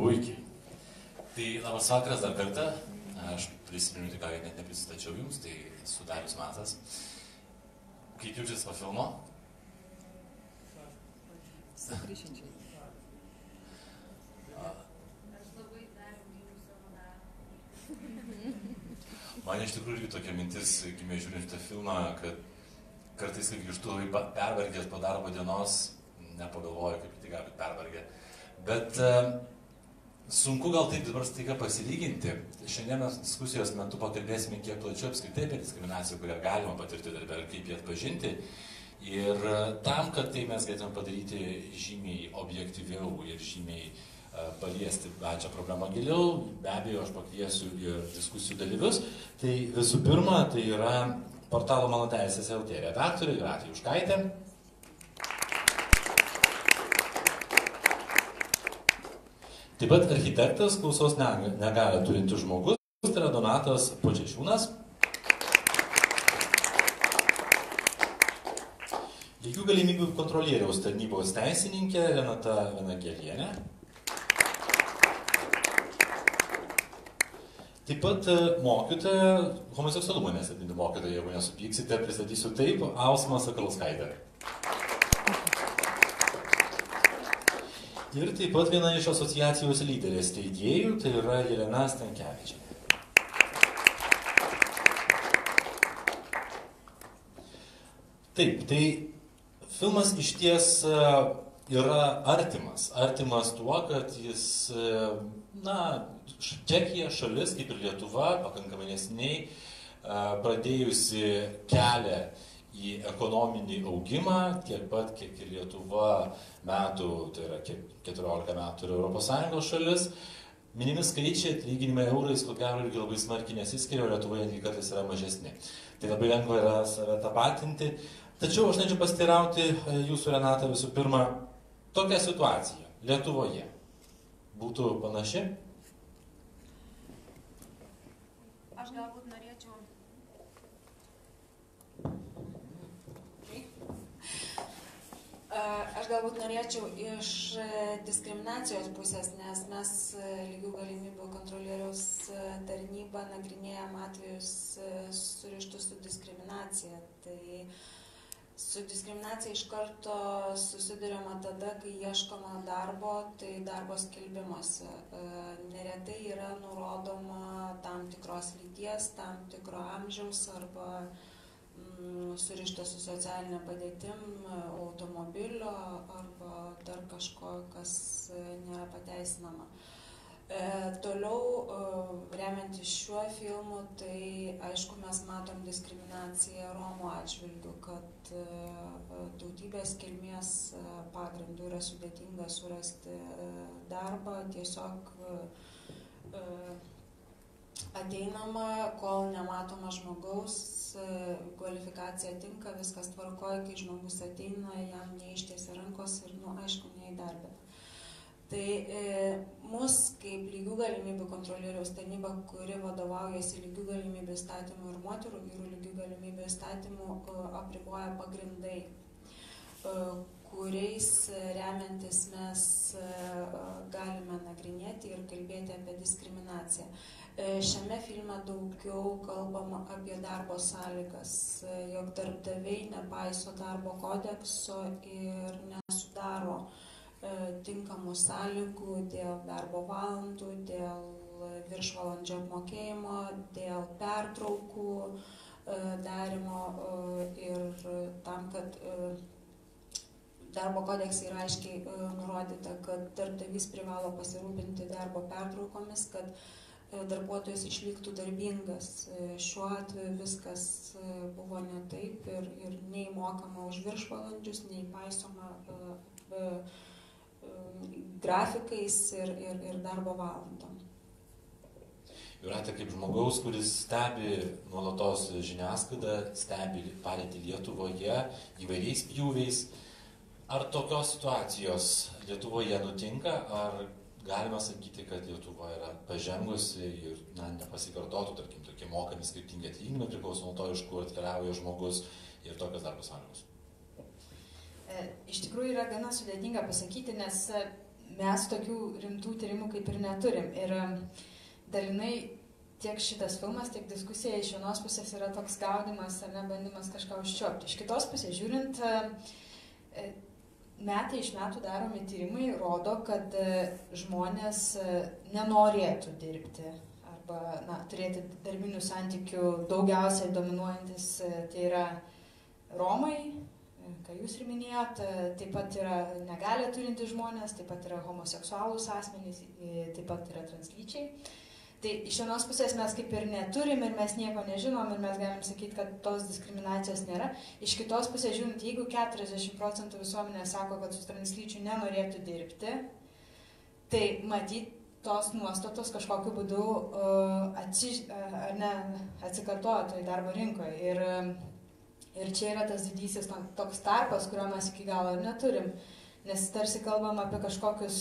Puikiai. Tai labas vakaras dar kartą. Aš prisimenu, tik ką net neprisistačiau jums, tai esu Darius Matas. Kaip jaučiatės po filmo? Sugrįšinčiai. Aš labai dar myliu savo darbą. Man iš tikrųjų irgi tokia mintis, gimė žiūrint šitą filmą, kad kartais, kai grįžtu labai pervargęs po darbo dienos, nepagalvoju, kaip tai gali pervargę. Bet sunku gal taip dabar staiga pasilyginti. Šiandienos diskusijos metu pakalbėsime kiek plačiau apskritai apie diskriminaciją, kurią galima patirti darbe ir kaip ją atpažinti. Ir tam, kad tai mes galėtume padaryti žymiai objektyviau ir žymiai paliesti pačią problemą giliau, be abejo, aš pakviesiu ir diskusijų dalyvius. Tai visų pirma, tai yra portalo Mano Teisės LT redaktorė Jūratė Juškaitė. Taip pat architektas, klausos negalią turintis žmogus, tai yra Donatas Počešiūnas. Lygių galimybių kontrolieriaus tarnybos teisininkė Renata Venagelienė. Taip pat mokytoja, homoseksualumo nesėdinti mokytoja, jeigu nesupyksite, pristatysiu taip, Ausma Sakalauskaitė. Ir taip pat viena iš asociacijos lyderės steigėjų, tai yra Jelena Stankevičienė. Taip, tai filmas išties yra artimas. Artimas tuo, kad jis, Čekija šalis, kaip ir Lietuva, pakankamai neseniai pradėjusi kelią į ekonominį augimą, tiek pat, kiek ir Lietuva metų, tai yra 14 metų ir Europos Sąjungos šalis. Minimi skaičiai, atlyginimai eurais, ko gero, irgi labai smarkiai nesiskiria, o Lietuvoje netgi kartais yra mažesni. Tai labai lengva yra save tapatinti. Tačiau aš norėčiau pasiteirauti jūsų, Renata, visų pirma, tokia situacija Lietuvoje būtų panaši? Aš galbūt norėčiau... iš diskriminacijos pusės, nes mes lygių galimybių kontrolieriaus tarnybą nagrinėjam atvejus surištus su diskriminacija. Tai su diskriminacija iš karto susiduriama tada, kai ieškoma darbo, tai darbo skelbimuose. Neretai yra nurodoma tam tikros lyties, tam tikro amžiaus arba surišta su socialinė padėtim, automobilio arba dar kažko, kas nėra pateisinama. Toliau, remiantis šiuo filmu, tai aišku, mes matom diskriminaciją Romų atžvilgių, kad tautybės kilmės pagrindų yra sudėtinga surasti darbą, tiesiog ateinama, kol nematoma žmogaus, kvalifikacija tinka, viskas tvarkoja, kai žmogus ateina, jam neištiesia rankos ir, aišku, neįdarbina. Tai mus, kaip lygių galimybių kontrolieriaus tarnyba, kuri vadovaujasi lygių galimybių įstatymų ir moterų vyrų lygių galimybių įstatymų, apriboja pagrindai, kuriais remiantis mes galime nagrinėti ir kalbėti apie diskriminaciją. Šiame filme daugiau kalbama apie darbo sąlygas, jog darbdaviai nepaiso darbo kodekso ir nesudaro tinkamų sąlygų dėl darbo valandų, dėl viršvalandžio apmokėjimo, dėl pertraukų darimo ir tam, kad darbo kodekse yra aiškiai nurodyta, kad darbdavys privalo pasirūpinti darbo pertraukomis, kad darbuotojas išliktų darbingas. Šiuo atveju viskas buvo ne taip ir nei mokama už viršvalandžius, nei paisoma grafikais ir darbo valandom. Jūratė, kaip žmogaus, kuris stebi nuolatos žiniasklaidą, stebi padėtį Lietuvoje įvairiais pjūviais, ar tokios situacijos Lietuvoje nutinka, ar galima sakyti, kad Lietuva yra pažengusi ir nepasikartotų, tarkim, tokie mokami skirtingi atlyginimai priklauso nuo to, iš kur atkeliauja žmogus ir tokios darbo sąlygos? Iš tikrųjų yra gana sudėtinga pasakyti, nes mes tokių rimtų tyrimų kaip ir neturim. Ir dalinai tiek šitas filmas, tiek diskusija iš vienos pusės yra toks gaudimas ar ne, bandymas kažką užčiuopti. Iš kitos pusės žiūrint, metai iš metų daromi tyrimai rodo, kad žmonės nenorėtų dirbti arba turėti darbinių santykių daugiausiai dominuojantis, tai yra Romai, ką jūs ir minėjot, taip pat yra negalią turintys žmonės, taip pat yra homoseksualūs asmenys, taip pat yra translyčiai. Tai iš vienos pusės mes kaip ir neturim ir mes nieko nežinom ir mes galim sakyti, kad tos diskriminacijos nėra. Iš kitos pusės žiūrint, jeigu 40% visuomenė sako, kad su translyčiu nenorėtų dirbti, tai matyt, tos nuostatos kažkokiu būdu atsikartoja toj darbo rinkoje. Ir čia yra tas didysis toks tarpas, kurio mes iki galo ir neturim. Nes tarsi kalbam apie kažkokius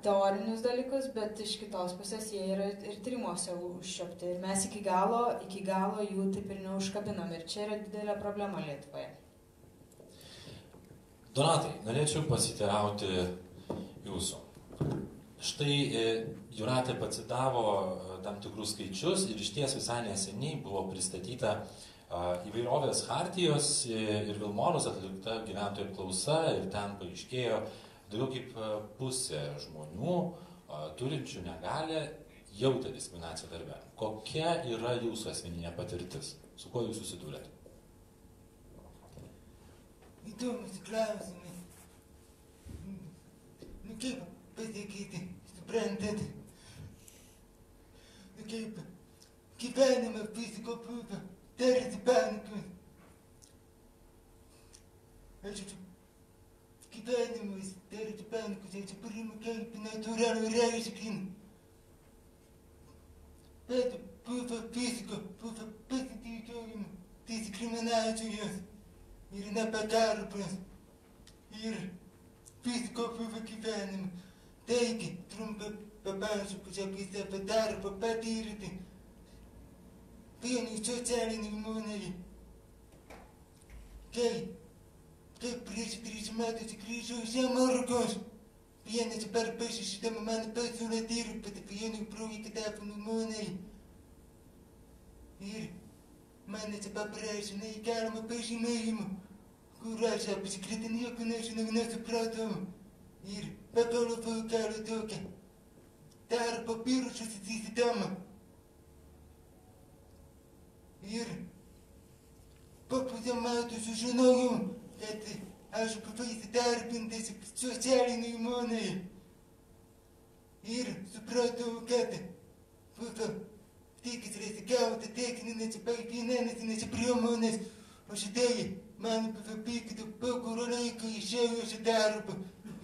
teorinius dalykus, bet iš kitos pusės jie yra ir tyrimuose užčiuopti. Ir mes iki galo jų taip ir neužkabinam. Ir čia yra didelė problema Lietuvoje. Donatai, norėčiau pasiteirauti jūsų. Štai Jūratė pacitavo tam tikrus skaičius ir išties visai neseniai buvo pristatyta įvairovės chartijos ir Vilmorus atlikta gyventojų apklausa ir ten paaiškėjo, daugiau kaip pusė žmonių turinčių negalią jautė diskriminaciją darbe. Kokia yra jūsų asmeninė patirtis? Su kuo jūs susidūrėte? Įdomus klausimai. Kaip pasakyti, suprantat? Kaip gyvenimą fiziko buvo tarsi panikus. Gyvenimas tarsi panikus, aš priimu kaip natūralų reiškinį. Bet buvo fiziko, buvo pasitikėjimo, diskriminacijos ir nepagarbos. Ir fiziko buvo gyvenimo. Taigi, trumpai papasakosiu apie savo darbą patirtį. Vieni socialiniai įmonėje. Kai prieš 3 metus grįžau iš Amerikos, vienas perpažįstama man pasiūlė dirbti vienu projektavimo įmonėje. Ir manęs paprašė neįgaliojo pažymėjimo, kur aš apskritai nieko nežinau, nesupratau. Ir pagalvojau kelią tokią darbo biržos sistemą. Ir po pusę metų sužinojau, kad aš buvau įsidarbintas socialinėje įmonėje. Ir supratau, kad buvo tikslas gauti techninės finansinės priemonės, o šitai man buvo pikta, po kurio laiko išėjau iš darbo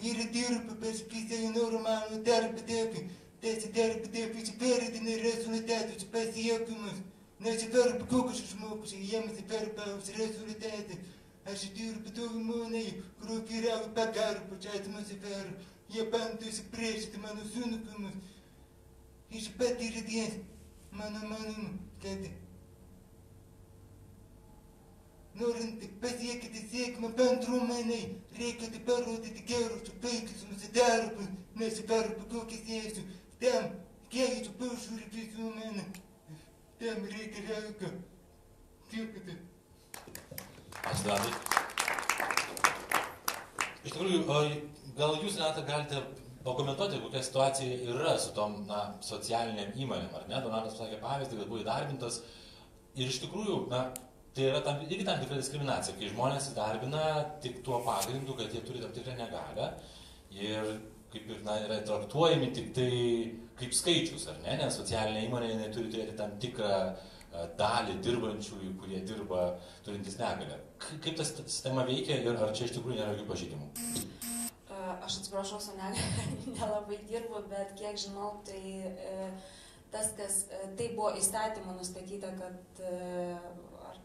ir dirbu pas visai normalų darbdavį. Tas darbdavys vertina rezultatus pasiekimus. Nesvarbu, kokius žmogus, jiems svarbiausias rezultatas. Aš dirbu toj įmonėje, kur vyrauja pagarbos atmosfera. Jie bando įsipriešinti mano sunkumus. Iš patirties, mano manymu, kad norint pasiekti sėkmę bendruomeniai, reikia parodyti gerus veiksmus darbus, nesvarbu kokias esu. Tam keičiu požiūrį visuomenę. Tam reikia laiko. Dirbti. Ačiū, Donatai. Iš tikrųjų, gal jūs, Renata, galite pakomentuoti, kokia situacija yra su tom socialiniam įmonėm, ar ne? Donatas pasakė pavyzdį, kad buvo įdarbintas. Ir iš tikrųjų, tai yra irgi tam tikra diskriminacija, kai žmonės įdarbina tik tuo pagrindu, kad jie turi tam tikrą negalią ir kaip ir yra traktuojami tik tai kaip skaičius, ar ne? Nes socialinė įmonė turi turėti tam tikrą dalį dirbančiųjų, kurie dirba turintys negalią. Kaip ta sistema veikia ir ar čia iš tikrųjų nėra jokių pažeidimų? Aš atsiprašau, su negalia nelabai dirbu, bet kiek žinau, tai tas, kas tai buvo įstatymų nustatyta, kad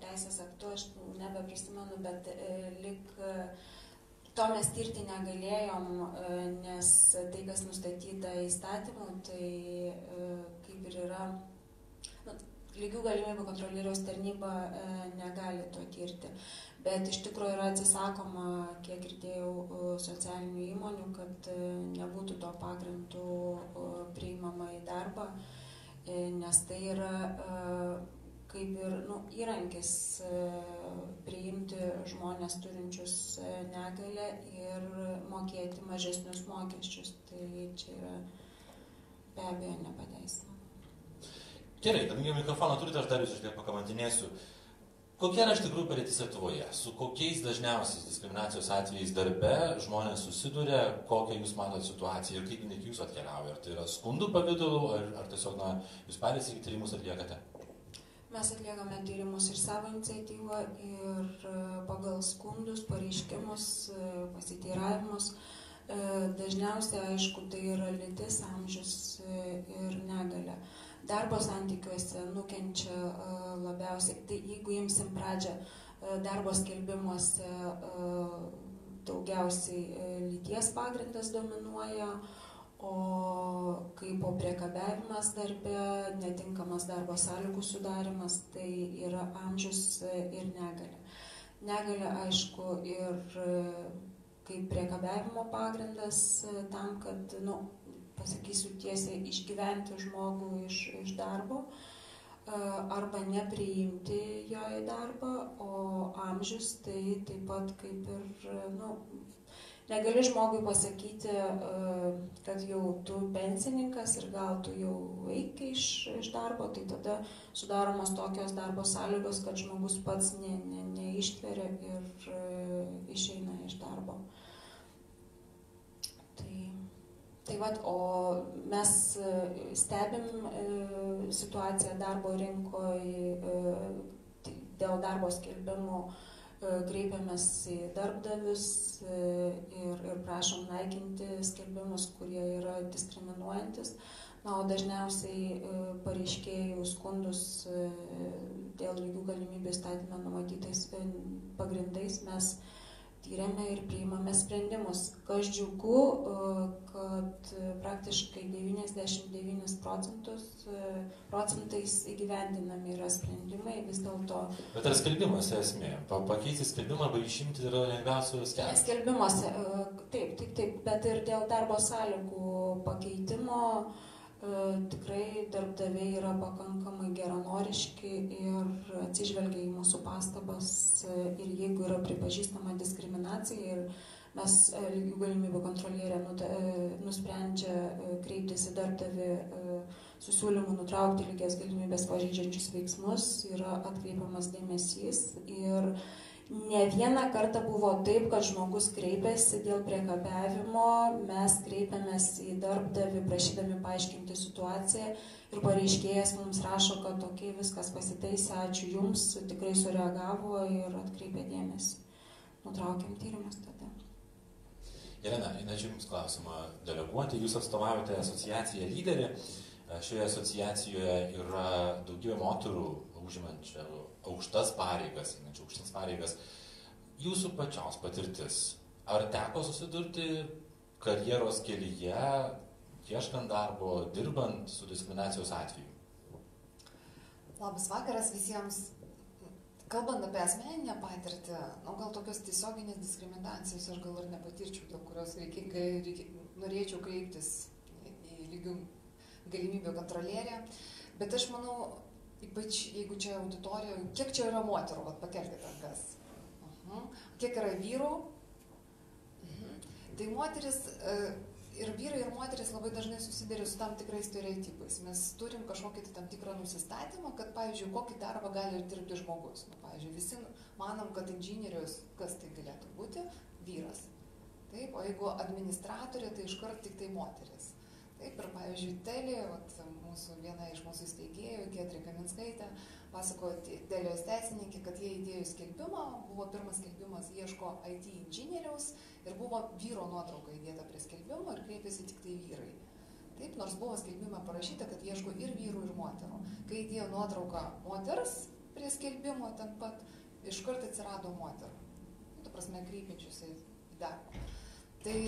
teisės aktu, aš nebeprisimenu, bet lik to mes tirti negalėjom, nes tai, kas nustatyta įstatymų, tai kaip ir yra, lygių galimybių kontrolieriaus tarnyba negali to tirti. bet iš tikrųjų yra atsisakoma, kiek girdėjau, socialinių įmonių, kad nebūtų to pagrindų priimama į darbą, nes tai yra kaip ir įrankis priimti žmonės turinčius negalią ir mokėti mažesnius mokesčius. Tai čia yra be abejo nepateisinama. Gerai, kadangi mikrofoną turite, aš dar jūs išliek pakamantinėsiu. Kokia yra iš tikrųjų padėtis Lietuvoje? Su kokiais dažniausiais diskriminacijos atvejais darbe žmonės susiduria, kokią jūs matot situaciją ir kaip iki jūsų atkeliauja? Ar tai yra skundų pavidalu, ar tiesiog jūs patys iki tyrimus atliekate? Mes atliekame tyrimus ir savo iniciatyvą, ir pagal skundus, pareiškimus, pasiteiravimus. Dažniausiai, aišku, tai yra lytis, amžius ir negalia. Darbo santykiuose nukenčia labiausiai, tai jeigu imsim pradžią, darbo skelbimuose daugiausiai lyties pagrindas dominuoja, o kaip priekabiavimas darbe, netinkamas darbo sąlygų sudarimas, tai yra amžius ir negalia. Negalia, aišku, ir kaip priekabiavimo pagrindas tam, kad, pasakysiu tiesiai, išgyventi žmogų iš darbo arba nepriimti jo į darbą, o amžius tai taip pat kaip ir, negali žmogui pasakyti, kad jau tu pensininkas ir gal tu jau eik iš darbo, tai tada sudaromos tokios darbo sąlygos, kad žmogus pats neištveria ir išeina iš darbo. Tai vat, o mes stebim situaciją darbo rinkoje dėl darbo skelbimų, kreipiamės į darbdavius ir prašom naikinti skelbimus, kurie yra diskriminuojantis. O dažniausiai pareiškėjų skundus dėl lygių galimybių įstatyme numatytais pagrindais mes tyrėme ir priimame sprendimus. Kas džiugu, kad praktiškai 99 procentais įgyvendinami yra sprendimai, vis dėlto. Bet ar skelbimuose esmė? Pakeisti skelbimą arba išimti yra lengviausias kelias? Skelbimuose, taip, bet ir dėl darbo sąlygų pakeitimo tikrai darbdaviai yra pakankamai geranoriški ir atsižvelgia į mūsų pastabas, ir jeigu yra pripažįstama diskriminacija ir mes lygių galimybių kontrolierė nusprendžia kreiptis į darbdavį su siūlymu nutraukti lygias galimybės pažeidžiančius veiksmus, yra atkreipiamas dėmesys. Ir ne vieną kartą buvo taip, kad žmogus kreipėsi dėl priekabiavimo, mes kreipiamės į darbdavį prašydami paaiškinti situaciją ir pareiškėjas mums rašo, kad tokiai viskas pasitaisė, ačiū Jums, tikrai sureagavo ir atkreipė dėmesį. Nutraukiam tyrimus tada. Irena, norėčiau Jums klausimą deleguoti. Jūs atstovaujate asociaciją Lyderį. Šioje asociacijoje yra daugybė moterų užimančių aukštas pareigas, aukštas pareigas. Jūsų pačios patirtis, ar teko susidurti karjeros kelyje, ieškant darbo, dirbant su diskriminacijos atveju? Labas vakaras visiems. Kalbant apie asmeninę patirtį, gal tokios tiesioginės diskriminacijos aš gal ir nepatirčiau, dėl kurios norėčiau kreiptis į lygių galimybių kontrolierę, bet aš manau, ypač jeigu čia auditorijoje, kiek čia yra moterų, pakelkite rankas. Kiek yra vyrų? Tai moteris, ir vyrai, ir moteris labai dažnai susiduria su tam tikrais stereotipais. Mes turim kažkokį tam tikrą nusistatymą, kad, pavyzdžiui, kokį darbą gali dirbti žmogus. Pavyzdžiui, visi manom, kad inžinierius, kas tai galėtų būti? Vyras. Taip, o jeigu administratorė, tai iškart tik tai moteris. Taip, ir pavyzdžiui, Telė, viena iš mūsų steigėjų, Giedrė Kaminskaitė, pasakojo Telijos teisininkė, kad jie įdėjo skelbimą, buvo pirmas skelbimas ieško IT inžinieriaus ir buvo vyro nuotrauka įdėta prie skelbimo ir kreipėsi tik tai vyrai. Taip, nors buvo skelbime parašyta, kad ieško ir vyrų, ir moterų. Kai įdėjo nuotrauką moters prie skelbimo, ten pat iškart atsirado moterų. Ta prasme, kreipiančiusi į darbą. Tai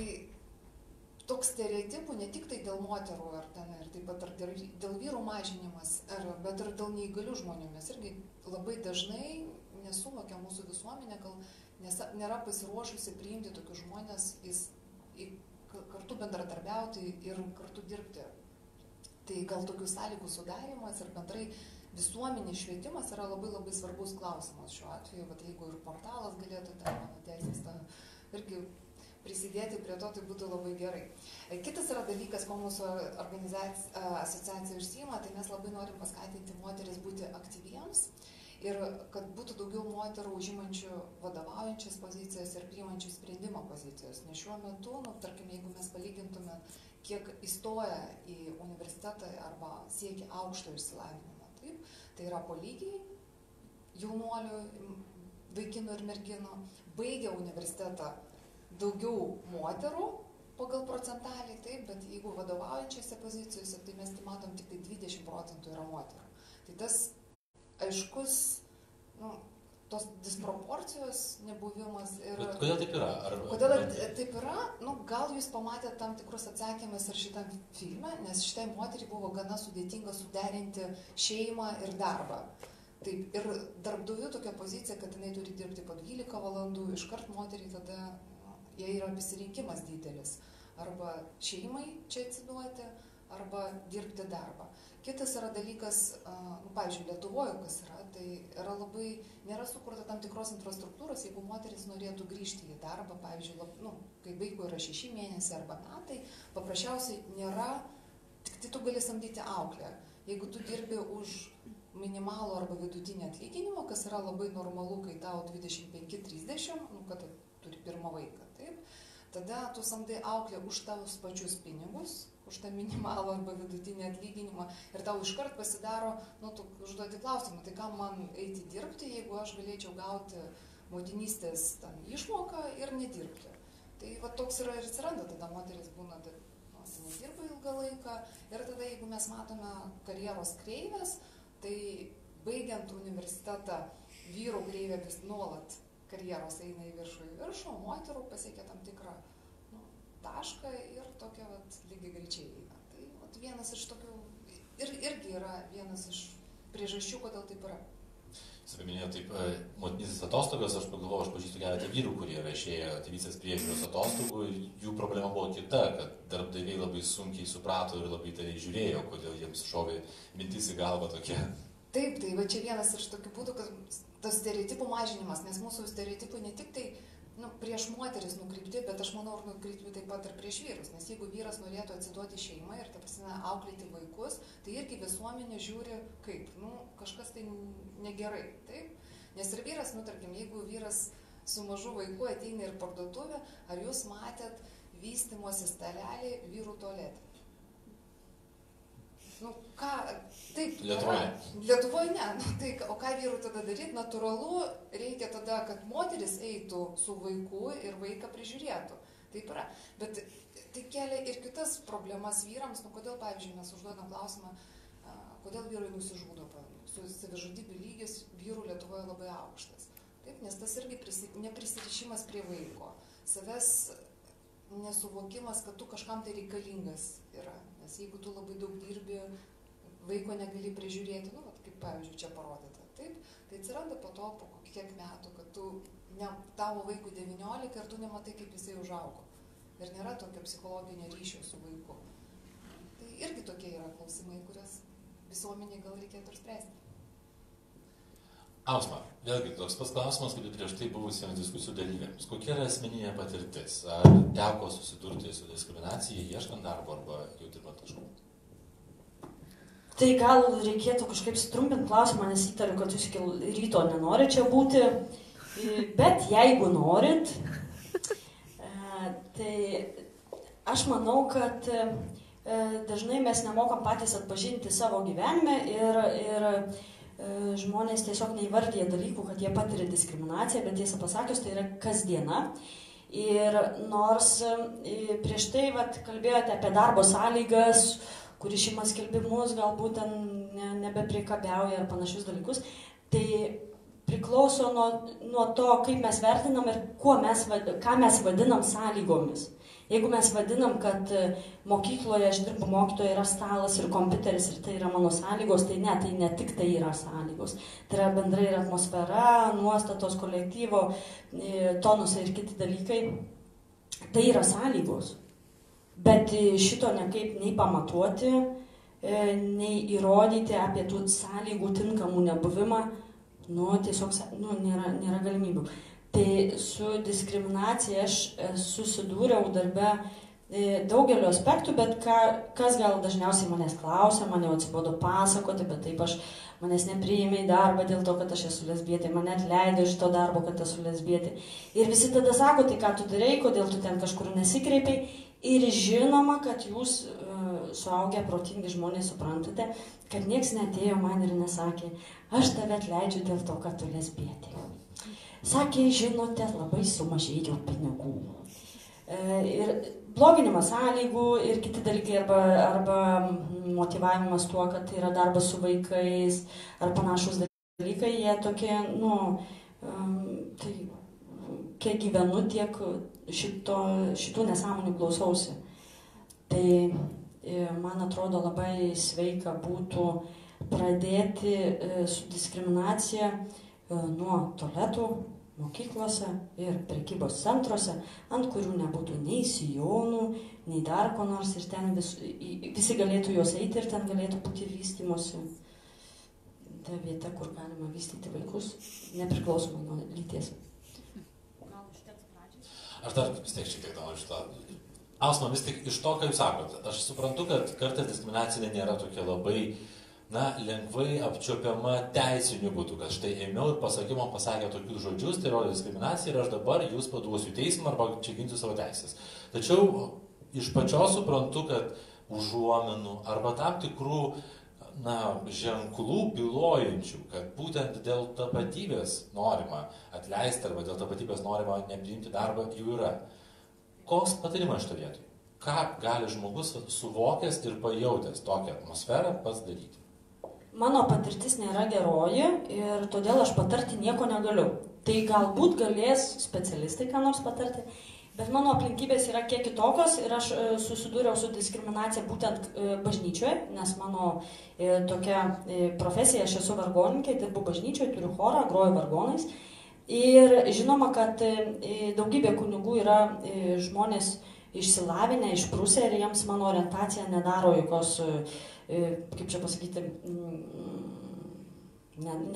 toks stereotipų ne tik tai dėl moterų ir taip pat dėl vyrų mažinimas, bet ir dėl neįgalių žmonių. Mes irgi labai dažnai nesuvokia mūsų visuomenė, gal nėra pasiruošusi priimti tokius žmonės, kartu bendradarbiauti ir kartu dirbti. Tai gal tokių sąlygų sudarimas ir bendrai visuomenės švietimas yra labai labai svarbus klausimas šiuo atveju, bet jeigu ir portalas galėtų mano teisės irgi prisidėti prie to, tai būtų labai gerai. Kitas yra dalykas, ko mūsų asociacija užsiima, tai mes labai norim paskatinti moteris būti aktyviems ir kad būtų daugiau moterų užimančių vadovaujančias pozicijas ir priimančių sprendimo pozicijas. Nes šiuo metu, tarkim, jeigu mes palygintume, kiek įstoja į universitetą arba siekia aukšto išsilavinimo, taip, tai yra po lygiai jaunuolių, vaikinų ir merginų, baigia universitetą daugiau moterų pagal procentaliai, taip, bet jeigu vadovaujančiose pozicijose, tai mes matom tik tai 20% yra moterų. Tai tas aiškus, tos disproporcijos nebuvimas ir... Bet kodėl taip yra? Kodėl taip yra? Gal jūs pamatėte tam tikrus atsakymus ir šitam filme, nes šitai moteriai buvo gana sudėtinga suderinti šeimą ir darbą. Taip, ir darbdavių tokia pozicija, kad jinai turi dirbti po 12 valandų, iškart moteriai tada, jai yra pasirinkimas didelis. Arba šeimai čia atsiduoti, arba dirbti darbą. Kitas yra dalykas, pavyzdžiui, Lietuvoje, kas yra, tai yra labai, nėra sukurta tam tikros infrastruktūros, jeigu moteris norėtų grįžti į darbą, pavyzdžiui, kai vaikui yra 6 mėnesiai arba metai, paprasčiausiai nėra, tik tai tu gali samdyti auklę. Jeigu tu dirbi už minimalų arba vidutinį atlyginimą, kas yra labai normalu, kai tau 25-30, kad turi pirmą vaiką, taip, tada tu samdai auklę už tavus pačius pinigus, už tą minimalų arba vidutinį atlyginimą ir tau iškart pasidaro, tu užduoti klausimą, tai kam man eiti dirbti, jeigu aš galėčiau gauti motinystės išmoką ir nedirbti. Tai toks yra ir atsiranda, tada moteris būna, nedirba ilgą laiką ir tada, jeigu mes matome karjeros kreivės, tai baigiant universitetą vyrų kreivė vis nuolat karjeros eina į viršų, moterų pasiekia tam tikrą tašką ir tokia lygiai greičiai eina. Tai vienas iš tokių, irgi yra vienas iš priežasčių, kodėl taip yra. Jūs paminėjote taip, motinystės atostogas, aš pagalvojau, aš pažįstu keletą vyrų, kurie išėjo tėvystės priežiūros atostogų ir jų problema buvo kita, kad darbdaviai labai sunkiai suprato ir labai tai žiūrėjo, kodėl jiems šovė mintis į galvą tokia. Taip, tai va čia vienas iš tokių būdų, kad tas stereotipų mažinimas, nes mūsų stereotipai ne tik tai prieš moteris nukreipti, bet aš manau, ir nukreipti taip pat ir prieš vyrus, nes jeigu vyras norėtų atsiduoti šeimą ir auklėti vaikus, tai irgi visuomenė žiūri kaip, kažkas tai negerai, taip? Nes ir vyras, tarkim, jeigu vyras su mažu vaiku ateina ir parduotuvę, ar jūs matėt vystymosi stalelį vyrų tualetė? Taip, Lietuvoje ne. Tai, o ką vyrų tada daryti? Natūralu, reikia tada, kad moteris eitų su vaiku ir vaiką prižiūrėtų. Taip yra. Bet tai kelia ir kitas problemas vyrams. Kodėl, pavyzdžiui, mes užduodam klausimą, kodėl vyrai nusižudo. Savižudybių lygis vyrų Lietuvoje labai aukštas. Taip, nes tas irgi neprisirišimas prie vaiko. Savęs nesuvokimas, kad tu kažkam tai reikalingas yra. Nes jeigu tu labai daug dirbi, vaiko negali prižiūrėti, kaip pavyzdžiui čia parodyta, taip, tai atsiranda po to, po kiek metų, kad tavo vaikui 19 ir tu nematai, kaip jisai užaugo. Ir nėra tokio psichologinio ryšio su vaiku. Tai irgi tokie yra klausimai, kurias visuomeniai gal reikėtų ir spręsti. Ausma, vėlgi toks pats klausimas, kaip ir prieš tai buvusiems diskusijų dalyviams. Kokia yra asmeninė patirtis? Ar teko susidurti su diskriminacija, ieškant darbo arba jau dirbant kažkur? Tai gal reikėtų kažkaip sutrumpinti klausimą, nes įtariu, kad jūs iki ryto nenorite čia būti. Bet jeigu norit, tai aš manau, kad dažnai mes nemokam patys atpažinti savo gyvenime ir žmonės tiesiog neįvardyja dalykų, kad jie patiria diskriminaciją, bet tiesą pasakius, tai yra kasdiena. Ir nors prieš tai kalbėjote apie darbo sąlygas, kur išimas skelbimus, galbūt ten nebepriekabiauja ar panašius dalykus, tai priklauso nuo to, kaip mes vertinam ir ką mes vadinam sąlygomis. Jeigu mes vadinam, kad mokykloje aš dirbu mokytoje yra stalas ir kompiuteris ir tai yra mano sąlygos, tai ne tik tai yra sąlygos. Tai yra bendrai ir atmosfera, nuostatos, kolektyvo, tonusai ir kiti dalykai. Tai yra sąlygos. Bet šito nekaip nei pamatuoti, nei įrodyti apie tų sąlygų tinkamų nebuvimą, tiesiog nėra galimybių. Tai su diskriminacija aš susidūriau darbe daugeliu aspektų, bet kas gal dažniausiai manęs klausia, mane atsibodo pasakoti, bet taip manęs nepriėmė į darbą dėl to, kad aš esu lesbietė, mane atleido iš to darbo, kad esu lesbietė. Ir visi tada sako, tai ką tu darai, kodėl tu ten kažkur nesikreipiai. Ir žinoma, kad jūs suaugę protingi žmonės suprantate, kad nieks neatėjo man ir nesakė, aš tave atleidžiu dėl to, kad tu lesbietė. Sakė, žinote, labai sumažėjo pinigų. Ir bloginimas sąlygų ir kiti dalykai arba motyvavimas tuo, kad tai yra darbas su vaikais ar panašus dalykai, jie tokie, tai kiek gyvenu, tiek šitų nesąmonių klausausi. Tai man atrodo labai sveika būtų pradėti su diskriminacija nuo tualetų, mokyklose ir prekybos centruose, ant kurių nebūtų nei sijonų, nei dar ko nors, ir ten visi galėtų juos eiti ir ten galėtų būti vystymosi. Ta vieta, kur galima vystyti vaikus, nepriklausomai nuo lyties. Aš dar vis tiek šiek tiek noriu šitą. Ausma, vis tik iš to, ką jūs sakote, aš suprantu, kad kartais diskriminacija nėra tokia labai lengvai apčiuopiama teisiniu būdu, kad štai ėmiau ir pasakiau, man pasakė tokius žodžius, tai rodo diskriminacija ir aš dabar jūs paduosiu į teismą arba čia ginsiu savo teisės. Tačiau iš pačios suprantu, kad užuomenų arba tam tikrų ženklų bylojančių, kad būtent dėl tapatybės norima atleisti arba dėl tapatybės norima nepriimti darbą jų yra. Koks patarimas šito vietoj? Ką gali žmogus suvokęs ir pajautęs tokią atmosferą pats daryti? Mano patirtis nėra geroji ir todėl aš patarti nieko negaliu. Tai galbūt galės specialistai ką nors patarti, bet mano aplinkybės yra kiek kitokios ir aš susidūriau su diskriminacija būtent bažnyčioje, nes mano tokia profesija, aš esu vargoninkė, dirbu bažnyčioje, turiu chorą, groju vargonais. Ir žinoma, kad daugybė kunigų yra žmonės išsilavinę, išprusę ir jiems mano orientacija nedaro jokios, kaip čia pasakyti,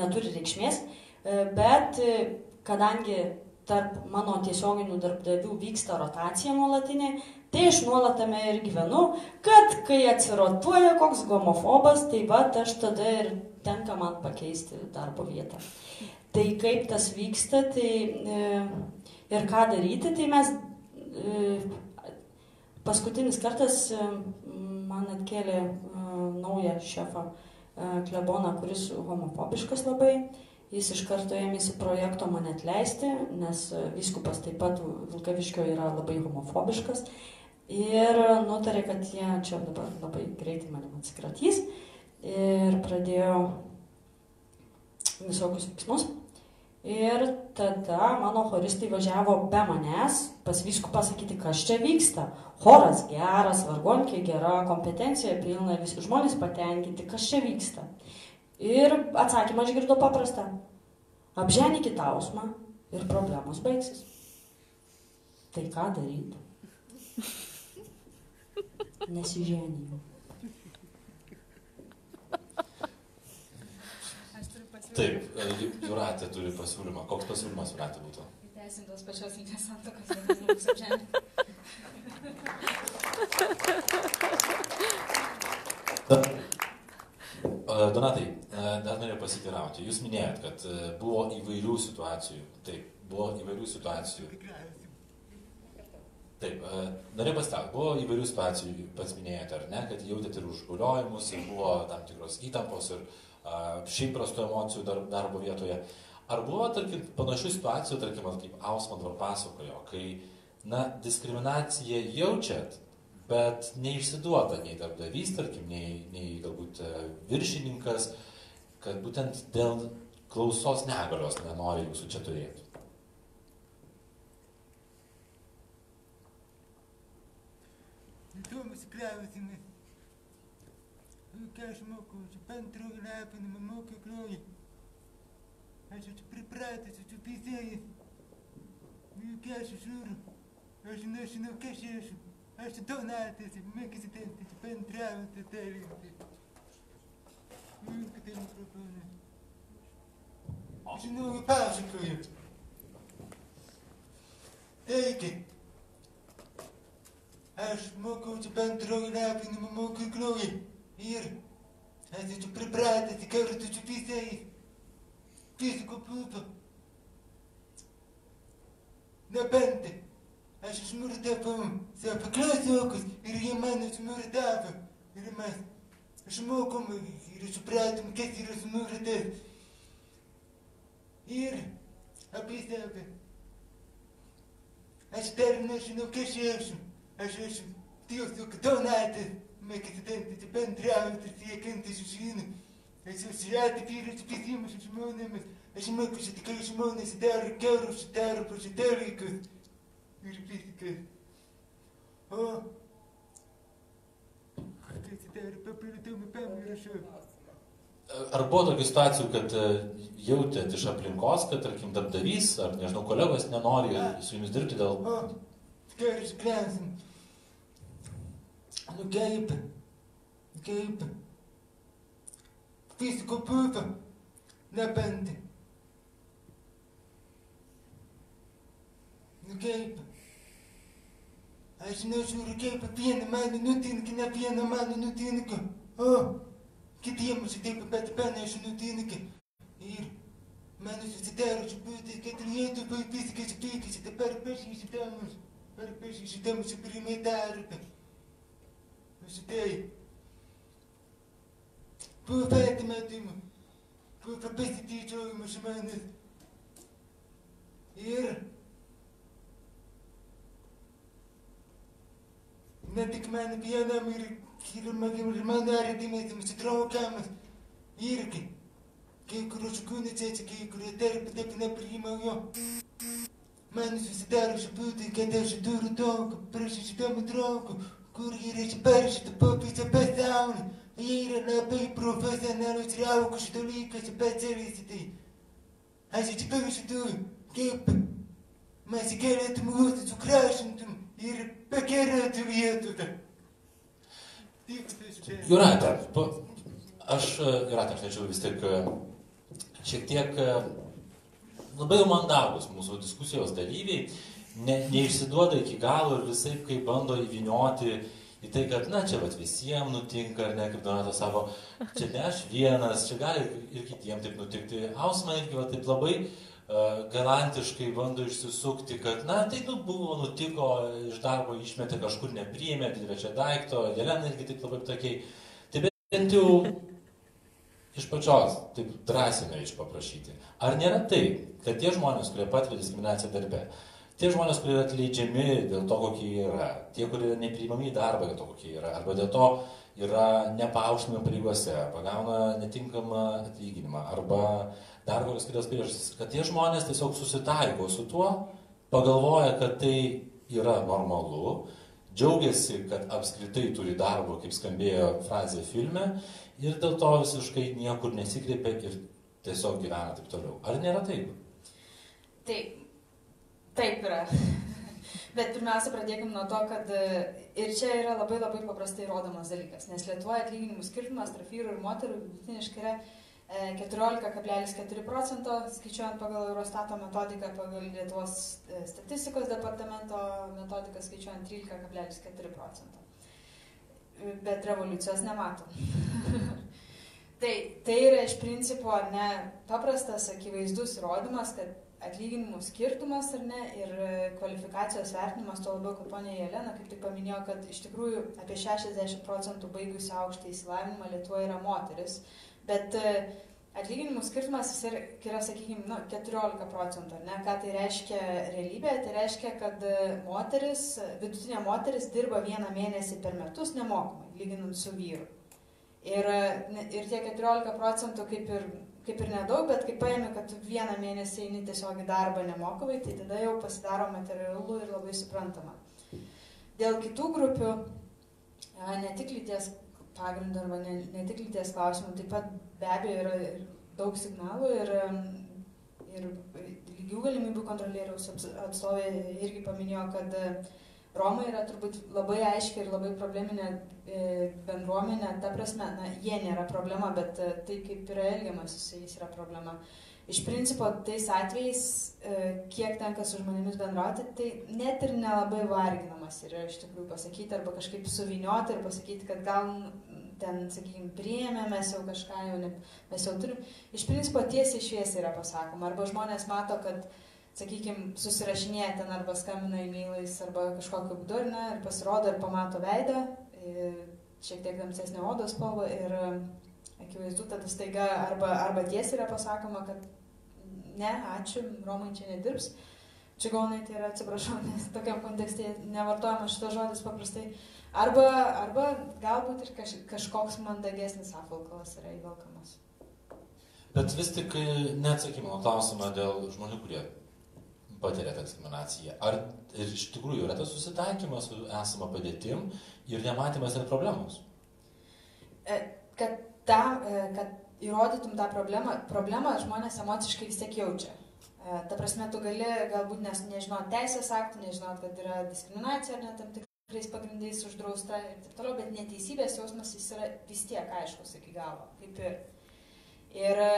neturi reikšmės, bet kadangi tarp mano tiesioginių darbdavių vyksta rotacija nuolatinė, tai aš nuolat tame ir gyvenu, kad kai atsirotuoja koks homofobas, tai aš tada ir tenka man pakeisti darbo vietą. Tai kaip tas vyksta, tai ir ką daryti, tai mes paskutinis kartas man atkėlė naują šefą kleboną, kuris homofobiškas labai. Jis iš karto ėmėsi projekto mane atleisti, nes vyskupas taip pat Vilkaviškio yra labai homofobiškas. Ir nutarė, kad jie čia dabar labai greitai manim atsikratys. Ir pradėjo visokius veiksmus. Ir tada mano choristai važiavo be manęs pas vyskupą sakyti, kas čia vyksta. Choras geras, vargonkė gera, kompetencija pilna, visi žmonės patenkinti, kas čia vyksta. Ir atsakymą aš girdau paprastą. Apženykit Ausmą ir problemos baigsis. Tai ką daryti? Nesiženijau. Taip, Jūratė turi pasiūlymą. Koks pasiūlymas Jūratė būtų? Įteisintos pačios lyties santuokos, bet žmogus apženė. Donatai, dar noriu pasiteirauti. Jūs minėjot, kad buvo įvairių situacijų. Taip, buvo įvairių situacijų. Taip, norėjau pasiteirauti. Buvo įvairių situacijų, pats minėjote, ar ne, kad jautėte ir užguliojimus, ir buvo tam tikros įtampos, ir šiaip prastų emocijų darbo vietoje. Ar buvo, tarkim, panašių situacijų, tarkim, kaip Ausma dabar pasakojo, kai, diskriminaciją jaučiat, bet neišsiduoda nei darbdavys, tarkim, nei galbūt viršininkas, kad būtent dėl klausos negalios nenori jūsų čia turėti? Tomas klausimas. Ką aš mokausi, antroji lapinimą mokykloje. Aš esu pripratęs, esu teisėjas. Ką aš žiūriu, aš nežinau, kas esu. Aš Donatas, mėgis identitis, bendrauti dalinti. Kad tai mikrofoną. Žinau, pasakoju. Taigi, aš mokausi antroji lapinimą mokykloje. Ir aš esu pripratęs kartu su visais. Fiziko pupa. Nebent aš smurdavau savo klasiokus ir jie mane smurdavo. Ir mes išmokom ir supratom, kas yra smurdas. Ir apie save. Aš dar nežinau, kas esu. Aš esu tiesiog Donatas. Mėgis identitis, bendrauti, siekiantis žinių. Aš esu atviras visiems žmonėmis. Aš mokusi tikrai žmonės daro gerus darbus dalykus. Ir viskas. O, kas daro papildomai pamiršau. Ar buvo tokių situacijų, kad jautėt iš aplinkos, kad, tarkim, darbdavys ar, nežinau, kolegos nenori su jumis dirbti dėl... O, geras klausimas. Nu kaip? Fiziko pupa. Nebent. Nu kaip? Aš nežiūriu, kaip vieną man nutinka, ne vieną man nutinka. O, kitiems taip pat panašu nutinka. Ir man susidaro būti, kad Lietuvai viskas vyksta, dabar pažįstamus pirmai darbą. Štai. Buvo atmetimo, buvo pasityčiojimo iš manęs. Ir ne tik man vienam ir mano artimiesiems draugams irgi. Kai kurios kūnėse, kai kurie taip nepriima jo. Man susidaro būti, kad aš turiu daug prašyštamų draugų, kur yra išbaršyta po visą pasaulį. Jie yra labai profesionalus ir aukštus dalykus specialistai. Aš atsiprašau, kaip mes galėtum juos sukrašintum ir pagerėtų vietą. Jūrate, aš norėčiau vis tik šiek tiek labai mandagus mūsų diskusijos dalyviai, neišsiduoda iki galo ir visai kaip bando įvynioti į tai, kad, na, čia vat visiems nutinka, ar ne, kaip Donatas sako, čia ne aš vienas, čia gali ir kitiems taip nutikti. Ausman irgi va taip labai galantiškai bando išsisukti, kad, na, tai buvo, nutiko, iš darbo išmetė, kažkur nepriėmė, didelio daikto, Jelena irgi taip labai tokiai. Tai bent jau iš pačios, taip drąsiai norėčiau paprašyti. Ar nėra taip, kad tie žmonės, kurie patiria diskriminaciją darbe, tie žmonės, kurie yra atleidžiami dėl to, kokie jie yra, tie, kurie yra nepriimami į darbą dėl to, kokie jie yra, arba dėl to yra nepaaukštinami pareigose, pagauna netinkamą atlyginimą, arba dar kokios kitos priežastys, kad tie žmonės tiesiog susitaiko su tuo, pagalvoja, kad tai yra normalu, džiaugiasi, kad apskritai turi darbo, kaip skambėjo frazė filme, ir dėl to visiškai niekur nesikreipia ir tiesiog gyvena taip toliau. Ar nėra taip? Taip yra. Bet pirmiausia, pradėkime nuo to, kad ir čia yra labai paprastai rodomas dalykas, nes Lietuvoje atlyginimų skirtumas tarp vyrų ir moterų vidutiniškai yra 14,4%, skaičiuojant pagal Eurostato metodiką, pagal Lietuvos statistikos departamento metodiką skaičiuojant 13,4%. Bet revoliucijos nematom. Tai yra iš principo ne paprastas, akivaizdus įrodymas, kad atlyginimų skirtumas ar ne ir kvalifikacijos vertinimas, tuo labiau, kad ponia Jelena kaip tik paminėjo, kad iš tikrųjų apie 60% baigusių aukštą išsilavinimą Lietuvoje yra moteris, bet atlyginimų skirtumas jis yra, sakykime, 14%, ar ne? Ką tai reiškia realybėje? Tai reiškia, kad vidutinė moteris dirba 1 mėnesį per metus nemokamai, lyginant su vyru. Ir tie 14% kaip ir nedaug, bet kai paėmė, kad 1 mėnesį eini tiesiog į darbą nemokamai, tai tada jau pasidaro materialu ir labai suprantama. Dėl kitų grupių, ne tik lyties pagrindu arba ne tik lyties klausimų, taip pat be abejo yra daug signalų ir lygių galimybių kontrolieriaus atstovė irgi paminėjo, kad Romai yra turbūt labai aiški ir labai probleminė bendruomenė, ta prasme, jie nėra problema, bet tai kaip yra elgiamas su jais yra problema. Iš principo, tais atvejais, kiek tenka su žmonėmis bendrauti, tai net ir nelabai varginamas yra iš tikrųjų pasakyti arba kažkaip suvinioti ir pasakyti, kad gal ten, sakykime, priėmė, mes jau kažką mes jau turim. Iš principo, tiesiai šviesiai yra pasakoma. Arba žmonės mato, kad, sakykime, susirašinėja ten arba skambina e-mailais arba kažkokiu būdu, ir pasirodo ir pamato veidą, šiek tiek tamsesnė odos spalva ir akivaizdu, tada staiga arba tiesiai yra pasakoma, kad ne, ačiū, Romai čia nedirbs. Čigonai tai yra, atsiprašau, nes tokiam kontekste nevartojamas šitas žodis paprastai. Arba galbūt ir kažkoks mandagesnis apvalkalas yra įvelkamas. Bet vis tik neatsakymą klausimą dėl žmonių, kurie patiria tą diskriminaciją. Ar iš tikrųjų yra tas susitaikymas su esama padėtim ir nematymas ir problemos? Kad įrodytum tą problemą žmonės emociškai vis tiek jaučia. Ta prasme, tu gali galbūt nežinot teisės aktų, nežinot, kad yra diskriminacija ar ne tam tikrais pagrindais uždrausta ir taip toliau, bet neteisybės jausmas jis yra vis tiek aiškus iki galo, kaip ir.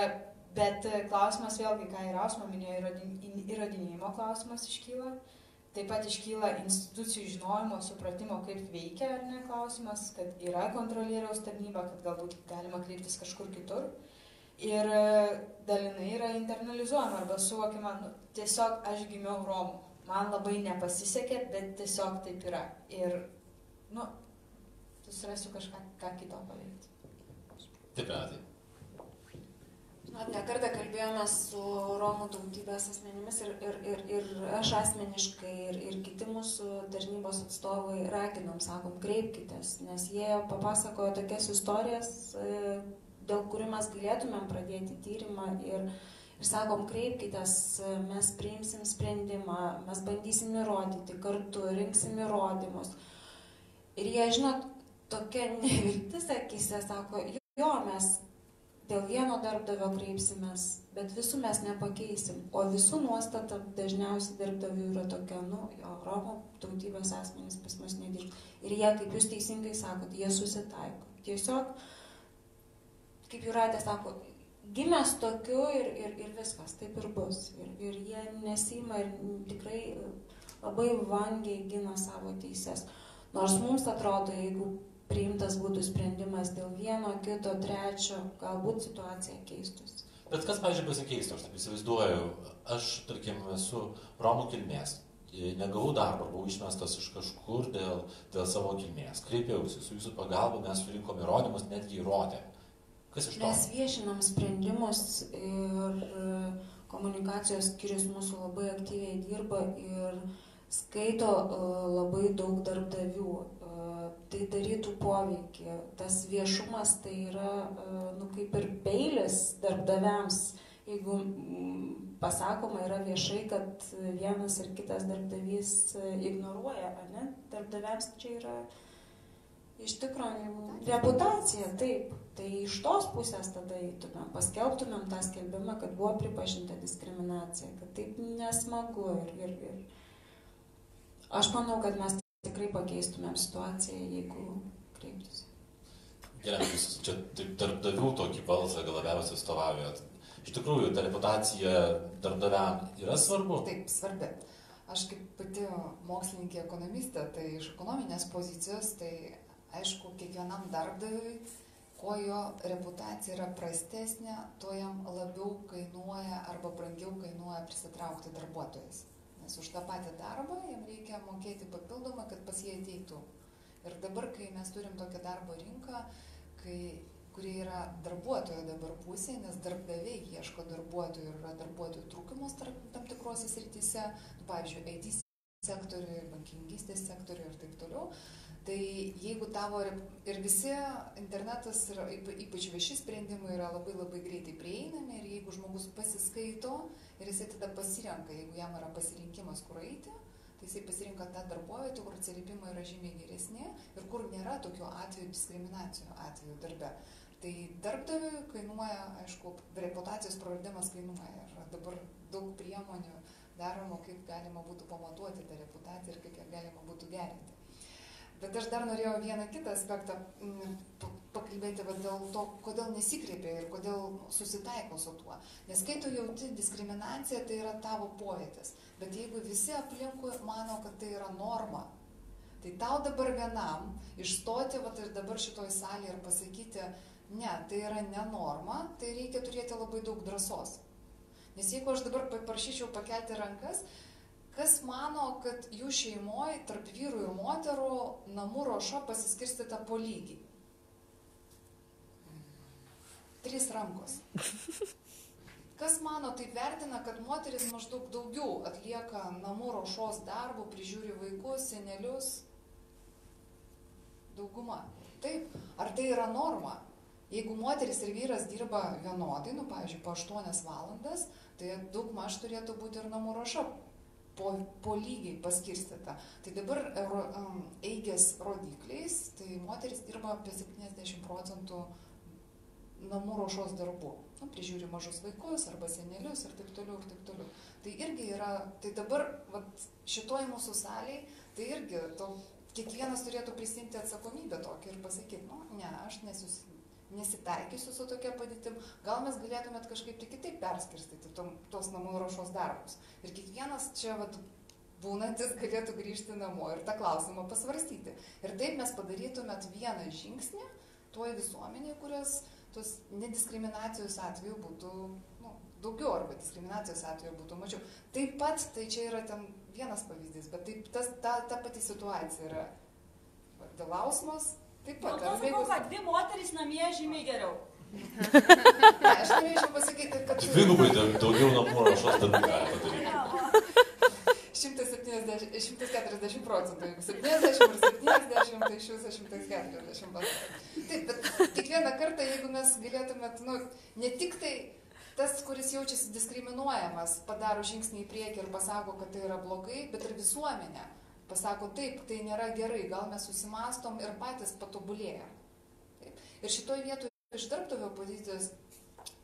Bet klausimas vėlgi, ką ir Ausma minėjo, įrodinėjimo klausimas iškyla. Taip pat iškyla institucijų žinojimo, supratimo, kaip veikia, ar ne, klausimas, kad yra kontrolieriaus tarnyba, kad galbūt galima kreiptis kažkur kitur. Ir dalinai yra internalizuojama arba suvokiama, tiesiog aš gimiau Romų. Man labai nepasisekė, bet tiesiog taip yra. Ir, susirasiu kažką kito paveikti. Taip, Renatai. Nekartą kalbėjome su Romų tautybės asmenimis ir aš asmeniškai ir kiti mūsų tarnybos atstovai raginom, sakom, kreipkitės, nes jie papasakojo tokias istorijas, dėl kurių mes galėtumėm pradėti tyrimą ir sakom, kreipkitės, mes priimsim sprendimą, mes bandysim įrodyti kartu, rinksim įrodymus. Ir jie, žinot, tokia neviltis akyse, sako, jo, mes dėl vieno darbdavio kreipsimės, bet visų mes nepakeisim. O visų nuostata dažniausiai darbdavių yra tokia, Romų tautybės asmenys pas mus nedirba. Ir jie, kaip jūs teisingai sakot, jie susitaiko. Tiesiog, kaip Jūratė sako, gimęs tokiu ir viskas, taip ir bus. Ir jie nesima ir tikrai labai vangiai gina savo teises. Nors mums atrodo, jeigu priimtas būtų sprendimas dėl vieno, kito, trečio, galbūt situacija keistųsi. Bet kas, pavyzdžiui, pasikeistų, aš taip įsivaizduoju, aš, tarkim, esu Romų kilmės, negavau darbą, buvau išmestas iš kažkur dėl savo kilmės, kreipiausi, su jūsų pagalba mes surinkom įrodymus, netgi įrodė. Kas iš to? Mes viešinam sprendimus ir komunikacijos skyrius mūsų labai aktyviai dirba ir skaito labai daug darbdavių. Tai darytų poveikį. Tas viešumas tai yra kaip ir peilis darbdaviams. Jeigu pasakoma yra viešai, kad vienas ir kitas darbdavys ignoruoja, ne? Darbdaviams čia yra iš tikrųjų reputacija, taip. Tai iš tos pusės tada eitumėm, paskelbtumėm tą skelbimą, kad buvo pripažinta diskriminacija, kad taip nesmagu ir aš manau, kad mes tikrai pakeistumėm situaciją, jeigu kreiptųsi. Gerai, jūs čia taip darbdavių tokį balsą gal labiausiai atstovaujat. Iš tikrųjų, ta reputacija darbdaviam yra svarbu? Taip, svarbi. Aš kaip pati mokslininkė ekonomistė, tai iš ekonominės pozicijos, tai aišku, kiekvienam darbdaviui, kuo jo reputacija yra prastesnė, tuo jam labiau kainuoja arba brangiau kainuoja prisitraukti darbuotojas. Nes už tą patį darbą jam reikia mokėti papildomą, kad pas jį ateitų. Ir dabar, kai mes turim tokią darbo rinką, kurie yra darbuotojo dabar pusėje, nes darbdaviai ieško darbuotojų ir yra darbuotojų trūkumas tam tikrose srityse, pavyzdžiui, IT sektoriui, bankininkystės sektoriui ir taip toliau. Tai jeigu tavo ir visi internetas, ypač vieši sprendimai yra labai labai greitai prieinami ir jeigu žmogus pasiskaito ir jis tada pasirenka, jeigu jam yra pasirinkimas, kur eiti, tai kai jisai pasirinka tą darbovietę, kur atsiliepimai yra žymiai geresni ir kur nėra tokių atvejų, diskriminacijų atvejų darbe. Tai darbdaviui kainuoja, aišku, reputacijos praradimas kainuoja. Ir dabar daug priemonių daroma, kaip galima būtų pamatuoti tą reputaciją ir kaip ją galima būtų gerinti. Bet aš dar norėjau vieną kitą aspektą pakalbėti dėl to, kodėl nesikreipia ir kodėl susitaiko su tuo. Nes kai tu jauti diskriminaciją, tai yra tavo pojūtis. Bet jeigu visi aplinkui mano, kad tai yra norma, tai tau dabar vienam išstoti ir dabar šitoj salėje ir pasakyti, ne, tai yra ne norma, tai reikia turėti labai daug drąsos. Nes jeigu aš dabar paprašyčiau pakelti rankas, kas mano, kad jų šeimoje tarp vyrų ir moterų namų ruoša pasiskirstyta po lygiai? 3 rankos. Kas mano, taip vertina, kad moteris maždaug daugiau atlieka namų ruošos darbų, prižiūri vaikus, senelius? Dauguma. Taip. Ar tai yra norma? Jeigu moteris ir vyras dirba vienodai, pavyzdžiui, po 8 valandas, tai daug maž turėtų būti ir namų ruoša po lygiai paskirstyta. Tai dabar eigės rodikliais, tai moteris dirba apie 70% namų ruošos darbų. Prižiūri mažus vaikus arba senelius ir taip toliau, ir taip toliau. Tai irgi yra, tai dabar šitoj mūsų saliai, tai irgi kiekvienas turėtų prisimti atsakomybę tokią ir pasakyti, ne, aš nesitaikysiu su tokia padėtim, gal mes galėtumėt kažkaip tik kitaip perskirstyti tos namų ruošos darbus. Ir kiekvienas čia būnantis galėtų grįžti namo ir tą klausimą pasvarstyti. Ir taip mes padarytumėt vieną žingsnį toj visuomenėje, kurios tos nediskriminacijos atveju būtų daugiau arba diskriminacijos atveju būtų mažiau. Taip pat, tai čia yra ten vienas pavyzdys, bet taip ta pati situacija yra. Dėl ausmos, taip pat. Dėl to sakau, kad 2 moterys namie žymiai geriau. Aš norėčiau pasakyti, kad... Dvigubai daugiau namų ruošos darbų gali padaryti. 140 procentų, jeigu 70 ir 70, tai iš viso 140. Taip, bet kiekvieną kartą, jeigu mes galėtumėt, ne tik tai tas, kuris jaučiasi diskriminuojamas, padaro žingsnį į priekį ir pasako, kad tai yra blogai, bet ir visuomenė pasako, taip, tai nėra gerai, gal mes susimastom ir patys patobulėjam. Taip. Ir šitoj vietoj iš darbdavio pozicijos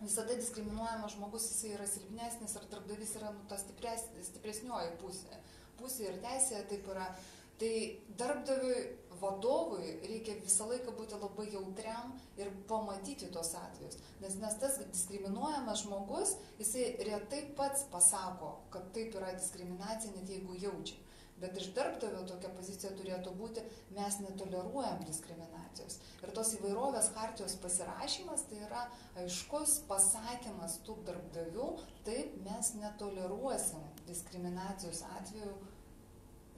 visada diskriminuojamas žmogus, jisai yra silpnesnis, ar darbdavys yra ta stipresnioji pusė ir teisė, taip yra. Tai darbdaviui, vadovui reikia visą laiką būti labai jautriam ir pamatyti tos atvejus. Nes tas diskriminuojamas žmogus, jisai retai pats pasako, kad taip yra diskriminacija, net jeigu jaučia. Bet iš darbdavio tokia pozicija turėtų būti, mes netoleruojam diskriminacijos. Ir tos įvairovės chartijos pasirašymas tai yra aiškus pasakymas tų darbdavių, taip mes netoleruosim diskriminacijos atveju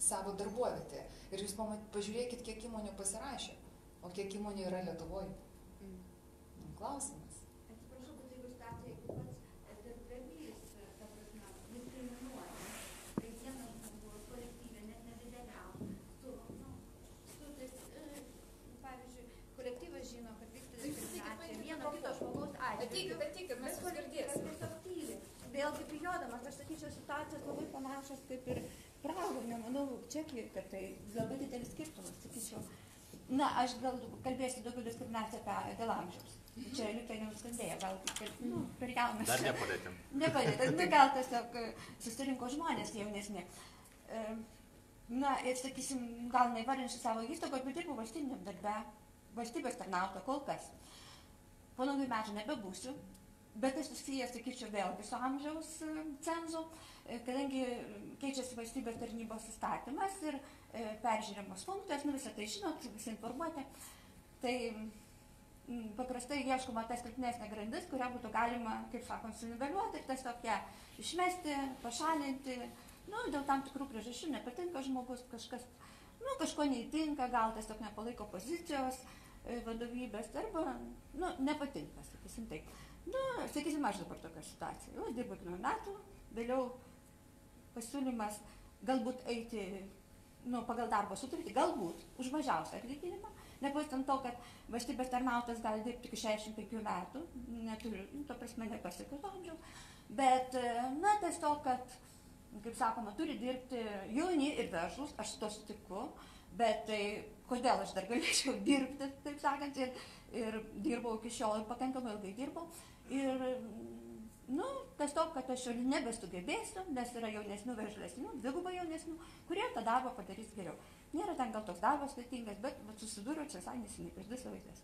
savo darbovietėje. Ir jūs pažiūrėkit, kiek įmonių pasirašė, o kiek įmonių yra Lietuvoje. Klausimas. Atsiprašau, kad jeigu situacija, jeigu pats darbdavys, ta prasme, diskriminuoja, tai vienas žmogus kolektyve, net nedideliam, pavyzdžiui, kolektyvas žino, kad vyksta diskriminacija, vieno kito žmogaus atžvilgiu. Ateikit, mes jūs girdėsim. Tiesiog tyli. Vėlgi bijodamas, aš sakyčiau, situacijos labai panašios kaip ir Prahoje, nemanau, Čekijai, kad tai labai didelis skirtumas, sakyčiau. Na, aš gal kalbėsiu daugiau diskriminaciją dėl amžiaus. Čia likai nenuskambėjo, gal per jaunas. Dar nepalėtėm. Nepalėtėm, gal tiesiog susirinko žmonės jaunesni. Na, ir sakysim, gal neįvardinsiu savo įstaigos, bet dirbu valstybiniam darbe, valstybės tarnautoja kol kas. Po naujų metų nebebūsiu, bet tai susijęs, sakyčiau, vėlgi su amžiaus cenzu, kadangi keičiasi valstybės tarnybos įstatymas ir peržiūrimos funkcijos, visą tai žinot, visi informuoti, tai paprastai ieškoma ta silpnesnė grandis, kurią būtų galima, kaip sakant, suniveliuoti ir tiesiog ją išmesti, pašalinti, dėl tam tikrų priežasčių nepatinka žmogus, kažkas, kažko neįtinka, gal tiesiog nepalaiko pozicijos vadovybės, arba, nepatinka, sakysim taip. Sakysim, aš dabar tokia situacija. Aš dirbu 1 metų, vėliau pasiūlymas galbūt eiti pagal darbo sutartį, galbūt už mažiausią atlyginimą, nepaisant to, kad valstybės tarnautojas gali dirbti iki 65 metų, neturiu, to prasme nepasiekiu to amžiaus, bet, tiesiog, kad kaip sakoma, turi dirbti jauni ir veržlus, aš su to sutiku, bet tai kodėl aš dar galėčiau dirbti, taip sakant, ir dirbau iki šiol ir pakankamai ilgai dirbau. Ir, tiesiog, kad aš jau nebesugebėsiu, nes yra jaunesnių, veržlesnių, dvigubai jaunesnių, kurie tą darbą padarys geriau. Nėra ten gal toks darbas sudėtingas, bet susidūriau čia visai neseniai, prieš 2 savaites.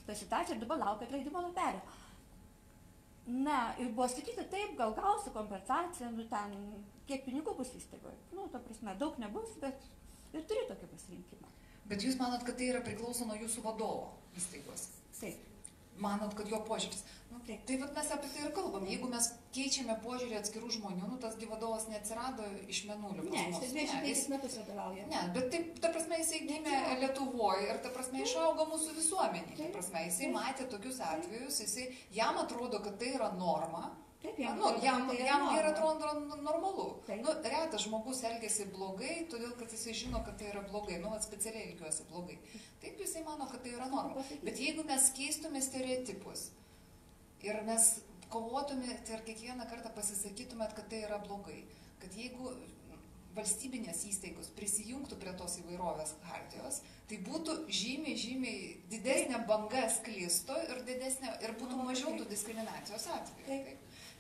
Ta situacija ir dabar laukia atleidimo lapelio. Ir buvo sakyti, taip, gal gausi kompensaciją, ten kiek pinigų bus įstaigoje. Ta prasme, daug nebus, bet ir turi tokį pasirinkimą. Bet jūs manot, kad tai yra priklauso nuo jūsų vadovo įstaigos? Taip. Manot, kad jo požiūris? Tai mes apie tai ir kalbam. Jeigu mes keičiame požiūrį atskirų žmonių, tasgi vadovas neatsirado iš mėnulio. Ne, jis 25 metus vadovauja. Ne, bet taip, ta prasme, jisai gimė Lietuvoje ir ta prasme išaugo mūsų visuomenį. Ta prasme, jisai matė tokius atvejus, jam atrodo, kad tai yra norma. Taip, jam ir atrodo normalu. Retas žmogus elgiasi blogai, todėl, kad jisai žino, kad tai yra blogai. Specialiai elgiuosi blogai. Taip, jisai mano, kad tai yra norma. Bet jeigu mes keistume stereotipus ir mes kovotume ir kiekvieną kartą pasisakytumėt, kad tai yra blogai, kad jeigu valstybinės įstaigos prisijungtų prie tos įvairovės hartijos, tai būtų žymiai didesnė banga sklistų ir būtų mažiau tų diskriminacijos atvejų.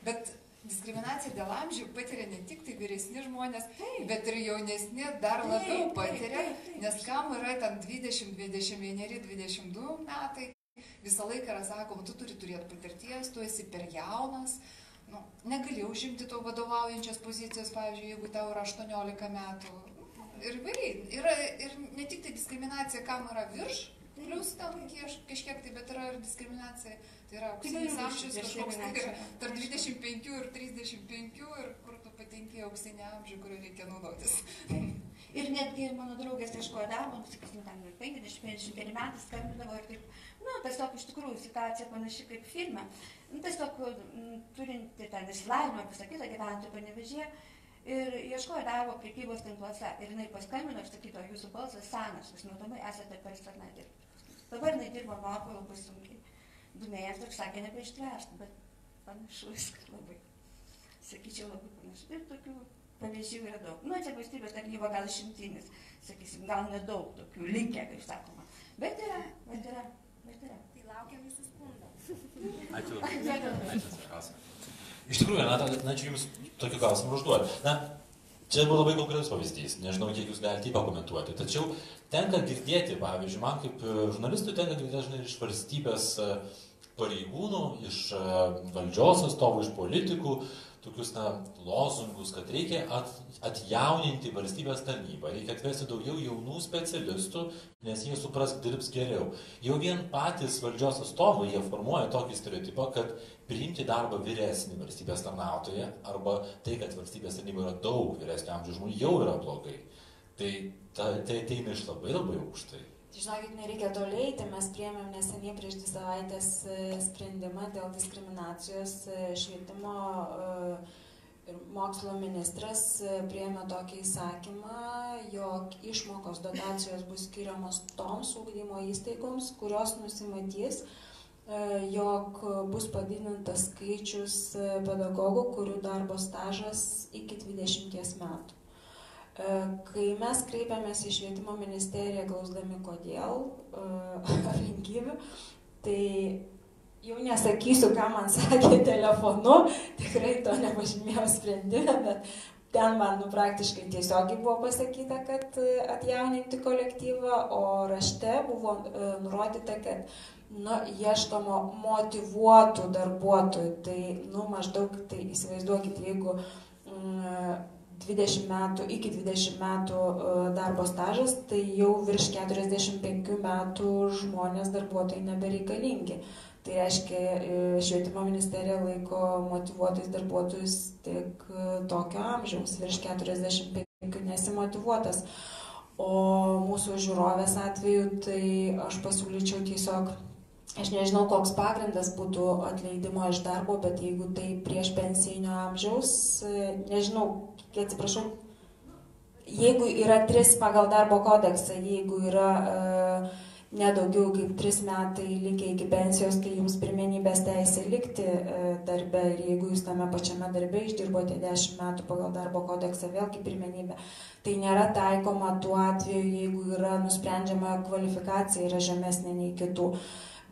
Bet diskriminacija dėl amžių patiria ne tik tai vyresni žmonės, bet ir jaunesni dar labiau patiria, nes kam yra ten 20, 21, 22 metai, visą laiką yra sakoma, tu turi turėti patirties, tu esi per jaunas, negali užimti to vadovaujančias pozicijas, pavyzdžiui, jeigu tau yra 18 metų. Ir ne tik tai diskriminacija, kam yra virš, plus tam kažkiek tai, bet yra ir diskriminacija. Tai yra auksinis amžius kažkoks, tai yra tarp 25 ir 35 ir kur tu patenki auksinį amžių, kuriuo reikia naudotis. Ir netgi mano draugės ieškojo darbo, sakysim, ten 50-51 metais skambindavo ir taip, tiesiog iš tikrųjų situacija panaši kaip filme. Tiesiog turinti ten išsilavinimą, pasakytą, gyventi Panevėžyje ir ieškojo darbo prekybos tinkluose. Ir jinai paskambino ir sakyto, jūsų balsas senas, jūs matomai esate persona dirbti. Dabar jinai dirbo Mapo labai sunkiai. 2 mėnesius ir sakė nebeištvęsti, bet panašu viskas labai. Sakyčiau, labai panašu. Ir tokių pavyzdžių yra daug. Čia valstybės tarnyba gal išimtinis, sakysim, gal nedaug tokių likę, kaip sakoma. Bet yra. Tai laukiam jūsų skundą. Ačiū. Iš tikrųjų, čia jums tokį klausimą užduoti. Čia buvo labai konkretus pavyzdys, nežinau, kiek jūs galite jį pakomentuoti. Tačiau tenka girdėti, pavyzdžiui, man kaip žurnalistui tenka girdėti dažnai iš valstybės pareigūnų, iš valdžios atstovų, iš politikų, tokius lozungus, kad reikia atjauninti valstybės tarnybą, reikia atvesti daugiau jaunų specialistų, nes jie dirbs geriau. Jau vien patys valdžios atstovai, jie formuoja tokį stereotipą, kad priimti darbą vyresnį valstybės tarnautoją arba tai, kad valstybės tarnyba yra daug vyresnio amžiaus žmonių, jau yra blogai. Tai ateina iš labai aukštai. Žinokit, nereikia tolėti, mes priėmėm neseniai prieš 2 savaitės sprendimą dėl diskriminacijos. Švietimo ir mokslo ministras priėmė tokį įsakymą, jog išmokos dotacijos bus skiriamos toms ugdymo įstaigoms, kurios nusimatys, jog bus padidintas skaičius pedagogų, kurių darbo stažas iki 20 metų. Kai mes kreipiamės į švietimo ministeriją, klausdami kodėl, aplinkybių, tai jau nesakysiu, ką man sakė telefonu, tikrai to nepažymėjau sprendime, bet ten man praktiškai tiesiogiai buvo pasakyta, kad atjauninti kolektyvą, o rašte buvo nurodyta, kad ieškoma motyvuotų darbuotojų. Tai maždaug, tai įsivaizduokit, jeigu 20 metų, iki 20 metų darbo stažas, tai jau virš 45 metų žmonės darbuotojai nebereikalingi. Tai reiškia, švietimo ministerija laiko motyvuotais darbuotojus tik tokio amžiaus, virš 45 nesimotyvuotas. O mūsų žiūrovės atveju, tai aš pasiūlyčiau tiesiog, aš nežinau, koks pagrindas būtų atleidimo iš darbo, bet jeigu tai prieš pensijinio amžiaus, nežinau, atsiprašau, jeigu yra 3 pagal darbo kodeksą, jeigu yra nedaugiau kaip 3 metai likę iki pensijos, tai jums pirmenybės teisė likti darbe ir jeigu jūs tame pačiame darbe išdirbote 10 metų pagal darbo kodeksą, vėlgi pirmenybė. Tai nėra taikoma tuo atveju, jeigu yra nusprendžiama kvalifikacija yra žemesnė nei kitų.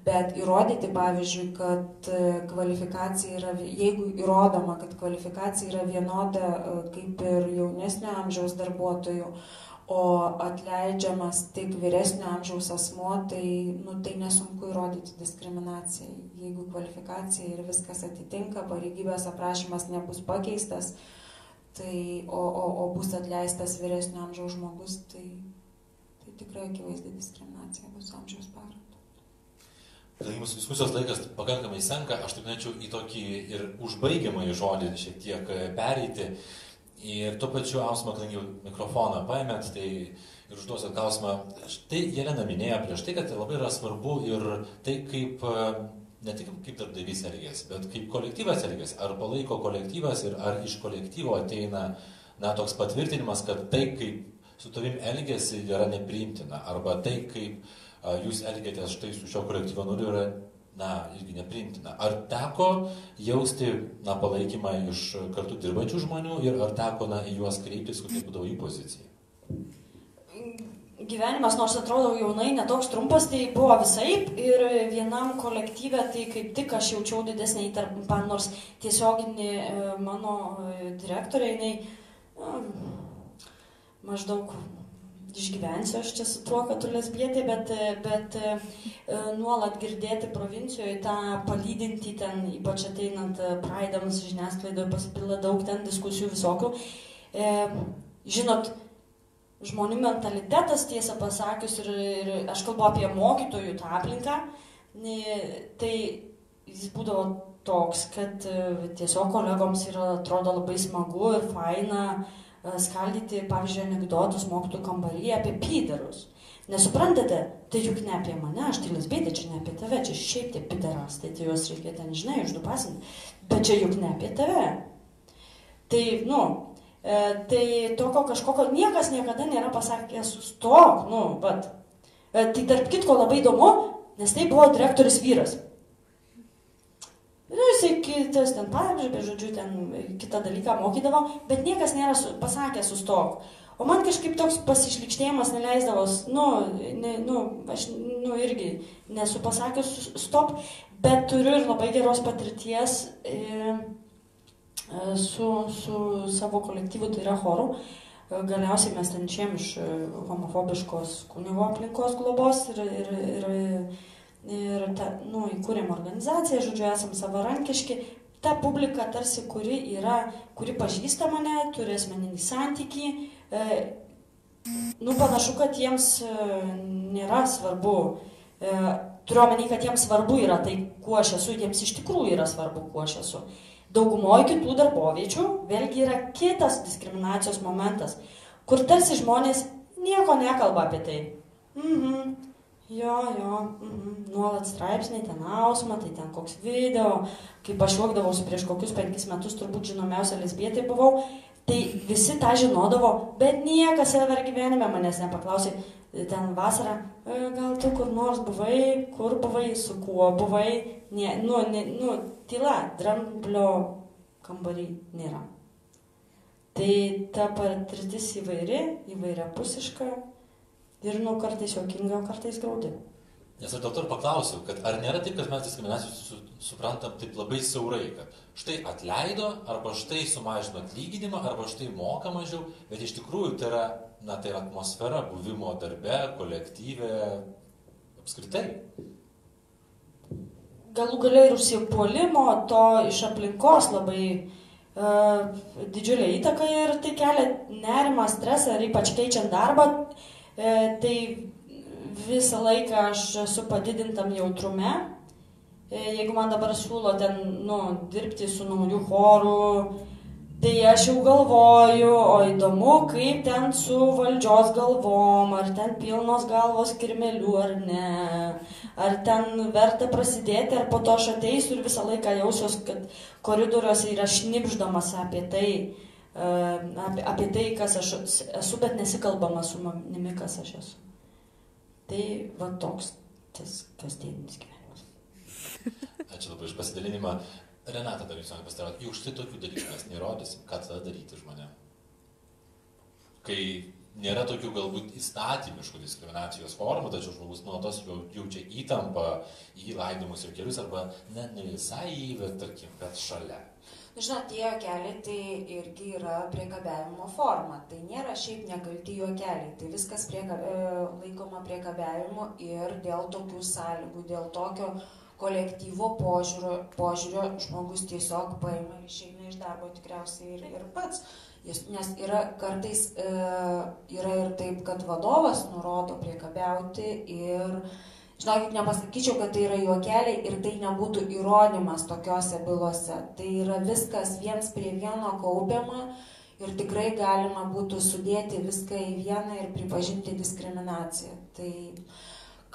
Bet įrodyti, pavyzdžiui, kad kvalifikacija yra, jeigu įrodoma, kad kvalifikacija yra vienoda kaip ir jaunesnio amžiaus darbuotojų, o atleidžiamas tik vyresnio amžiaus asmuo, tai, tai nesunku įrodyti diskriminaciją. Jeigu kvalifikacija ir viskas atitinka, pareigybės aprašymas nebus pakeistas, tai, o bus atleistas vyresnio amžiaus žmogus, tai tikrai akivaizdi diskriminacija bus amžiaus pagrindu. Kadangi mūsų diskusijos laikas pakankamai senka, aš taip norėčiau į tokį ir užbaigiamąjį žodį šiek tiek pereiti. Ir tuo pačiu, Ausma, kadangi mikrofoną paėmėt, tai ir užduosiu klausimą. Štai Jelena minėjo prieš tai, kad tai labai yra svarbu ir tai, kaip, ne tik kaip darbdavys elgėsi, bet kaip kolektyvas elgėsi. Ar palaiko kolektyvas ir ar iš kolektyvo ateina toks patvirtinimas, kad tai, kaip su tavim elgėsi, yra nepriimtina. Arba tai, kaip jūs elgėtės štai su šio kolektyvo nariu, yra irgi nepriimtina. Ar teko jausti palaikymą iš kartu dirbančių žmonių ir ar teko į juos kreiptis, kokia būdavo jų pozicija? Gyvenimas, nors atrodo jaunai, netoks trumpas, tai buvo visaip ir vienam kolektyve tai kaip tik aš jaučiau didesnį įtampą, nors tiesioginį mano direktorė, jinai maždaug išgyvensiu aš čia su tuo, kad tu lesbietė, bet nuolat girdėti provincijoje tą palydinti ten, ypač ateinant praidams žiniasklaidoje pasipilda daug ten diskusijų visokių. Žinot, žmonių mentalitetas, tiesą pasakius, ir aš kalbu apie mokytojų tą aplinką, tai jis būdavo toks, kad tiesiog kolegoms yra, atrodo, labai smagu ir faina skaldyti, pavyzdžiui, anekdotus mokytojų kambaryje apie pyderus. Nesuprantate, tai juk ne apie mane, aš tai lesbietė, čia ne apie tave, čia šiaip tie pyderas, tai juos reikia ten, žinai, uždupasinti, bet čia juk ne apie tave. Tai, tai tokio kažkokio niekas niekada nėra pasakęs sustok, Tai tarp kitko labai įdomu, nes tai buvo direktorius vyras. Jisai kitas ten, pavyzdžiui, žodžiu, ten kitą dalyką mokydavo, bet niekas nėra pasakęs sustok. O man kažkaip toks pasišlikštėjimas neleisdavos, aš irgi nesu pasakęs stop, bet turiu ir labai geros patirties su savo kolektyvu, tai yra choru. Galiausiai mes ten išėjom iš homofobiškos kunigo aplinkos globos ir įkūrėm organizaciją, žodžiu, esam savarankiški. Ta publika tarsi, kuri pažįsta mane, turi asmeninį santykį, panašu, kad jiems nėra svarbu, turiu omeny, kad jiems svarbu yra tai, kuo aš esu, jiems iš tikrųjų yra svarbu, kuo aš esu. Daugumoje kitų darboviečių vėlgi yra kitas diskriminacijos momentas, kur tarsi žmonės nieko nekalba apie tai. Nuolat straipsniai, ten Ausma, tai ten koks video, kaip aš juokdavausi prieš kokius 5 metus, turbūt žinomiausia lesbietė buvau, tai visi tą žinodavo, bet niekas ever gyvenime manęs nepaklausė, ten vasarą, gal tu kur nors buvai, kur buvai, su kuo buvai, tyla, dramblio kambarį nėra. Tai ta patirtis įvairiapusiška. Ir kartais juokinga, kartais graudi. Nes aš dėl to ir paklausiau, kad ar nėra taip, kad mes diskriminacijos suprantam taip labai siaurai, kad štai atleido, arba štai sumažino atlyginimą, arba štai moka mažiau, bet iš tikrųjų tai yra, tai yra atmosfera buvimo darbe, kolektyve, apskritai. Galų gale ir užsipuolimo to iš aplinkos labai didžiulė įtaka ir tai kelia nerimą, stresą ir ypač keičiant darbą. Tai visą laiką aš esu padidintam jautrume. Jeigu man dabar siūlo ten, dirbti su naujų chorų, tai aš jau galvoju, o įdomu, kaip ten su valdžios galvom, ar ten pilnos galvos kirmelių, ar ne, ar ten verta prasidėti, ar po to aš ateisiu ir visą laiką jausiuos, kad koridoriuose yra šnipždamas apie tai, kas aš esu, bet nesikalbama su manimi, kas aš esu. Tai va toks tas kasdieninis gyvenimas. Ačiū labai už pasidalinimą. Renata, dar jūs noriu pastarauti. Juk štai tokių dalykų mes neįrodysim, ką tada daryti žmonėm. Kai nėra tokių galbūt įstatymiškų diskriminacijos formų, tačiau žmogus nuolatos jaučia įtampą į laidomus ir kelius, arba ne visai į, bet tarkim, bet šalia. Žinot, tie juokeliai tai irgi yra priekabiavimo forma. Tai nėra šiaip nekalti juokeliai. Tai viskas laikoma priekabiavimu ir dėl tokių sąlygų, dėl tokio kolektyvo požiūrio žmogus tiesiog paima ir išeina iš darbo tikriausiai ir pats. Nes yra kartais yra ir taip, kad vadovas nurodo priekabiauti ir, žinokit, nepasakyčiau, kad tai yra juokeliai ir tai nebūtų įrodymas tokiose bylose. Tai yra viskas viens prie vieno kaupiama ir tikrai galima būtų sudėti viską į vieną ir pripažinti diskriminaciją. Tai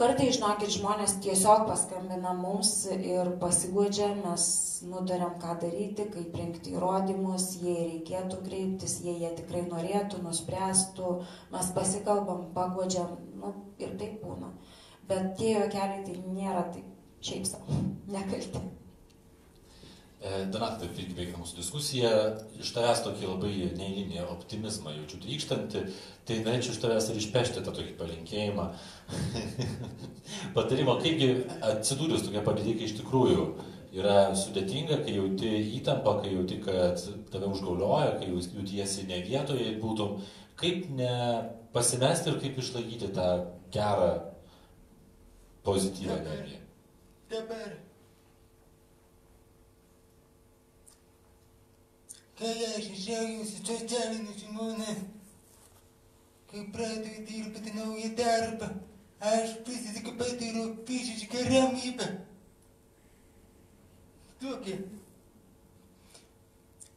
kartais, žinokit, žmonės tiesiog paskambina mums ir pasiguodžia, mes nutarėm, ką daryti, kaip rinkti įrodymus, jei reikėtų kreiptis, jei jie tikrai norėtų, nuspręstų, mes pasikalbam, paguodžiam, ir taip būna. Bet tie juokeliai tai nėra taip šiaip savo, nekalti. Donata, taip irgi baigina mūsų diskusiją. Iš tavęs tokį labai neeilinį optimizmą jaučiu trykštantį, tai norėčiau iš tavęs ir išpešti tą tokį palinkėjimą. Patarimo, kaipgi atsidūrus tokia padėtį, kai iš tikrųjų yra sudėtinga, kai jauti įtampą, kai jauti, kad tave užgaulioja, kai jautiesi ne vietoje būtum, kaip nepasimesti ir kaip išlaikyti tą gerą pozityvą energiją. Dabar. Kai aš išėjau su socialiniu žmonės, kai pradėjau dirbti naują darbą, aš visiškai patyriau fizišką ramybę. Tokia.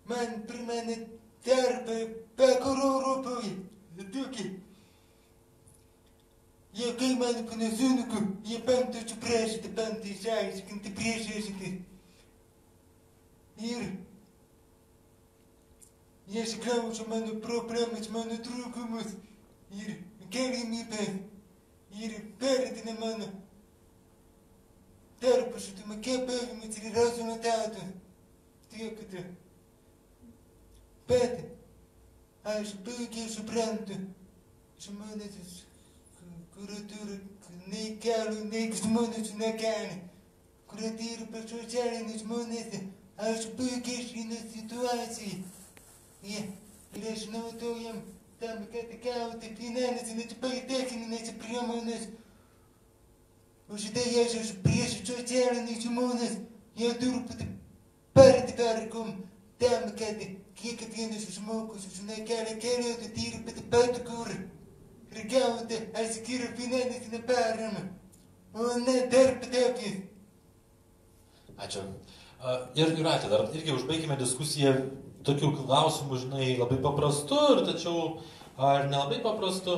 Man priminė darbą vakarų Europoje. Tokia. Jie kai man būna sunku, jie bando suprasti, bando išaiškinti, priešiškinti. Ir jie išklauso mano problemas, mano trūkumus ir galimybės ir vertina mano darbą šitų gebėjimus ir rezultatus. Tiek tai. Bet aš puikiai suprantu žmonės, kurie turi nei kelių, nei žmonės su negali, kurie dirba socialiniai žmonės. Aš puikiai žinau situaciją. Ir aš naudojam tam, kad gauti finansinės bei techninės priemonės. O šitai aš prieš socialinius žmonės, jie turbūt pertvarkom tam, kad kiekvienas žmogus su negalia galėtų dirbti bet kur ir gauti atskirą finansinę paramą, o ne darbdavys. Ačiū. Ir Jūratė, dar irgi užbaigime diskusiją tokių klausimų, žinai, labai paprastu, tačiau ar nelabai paprastu.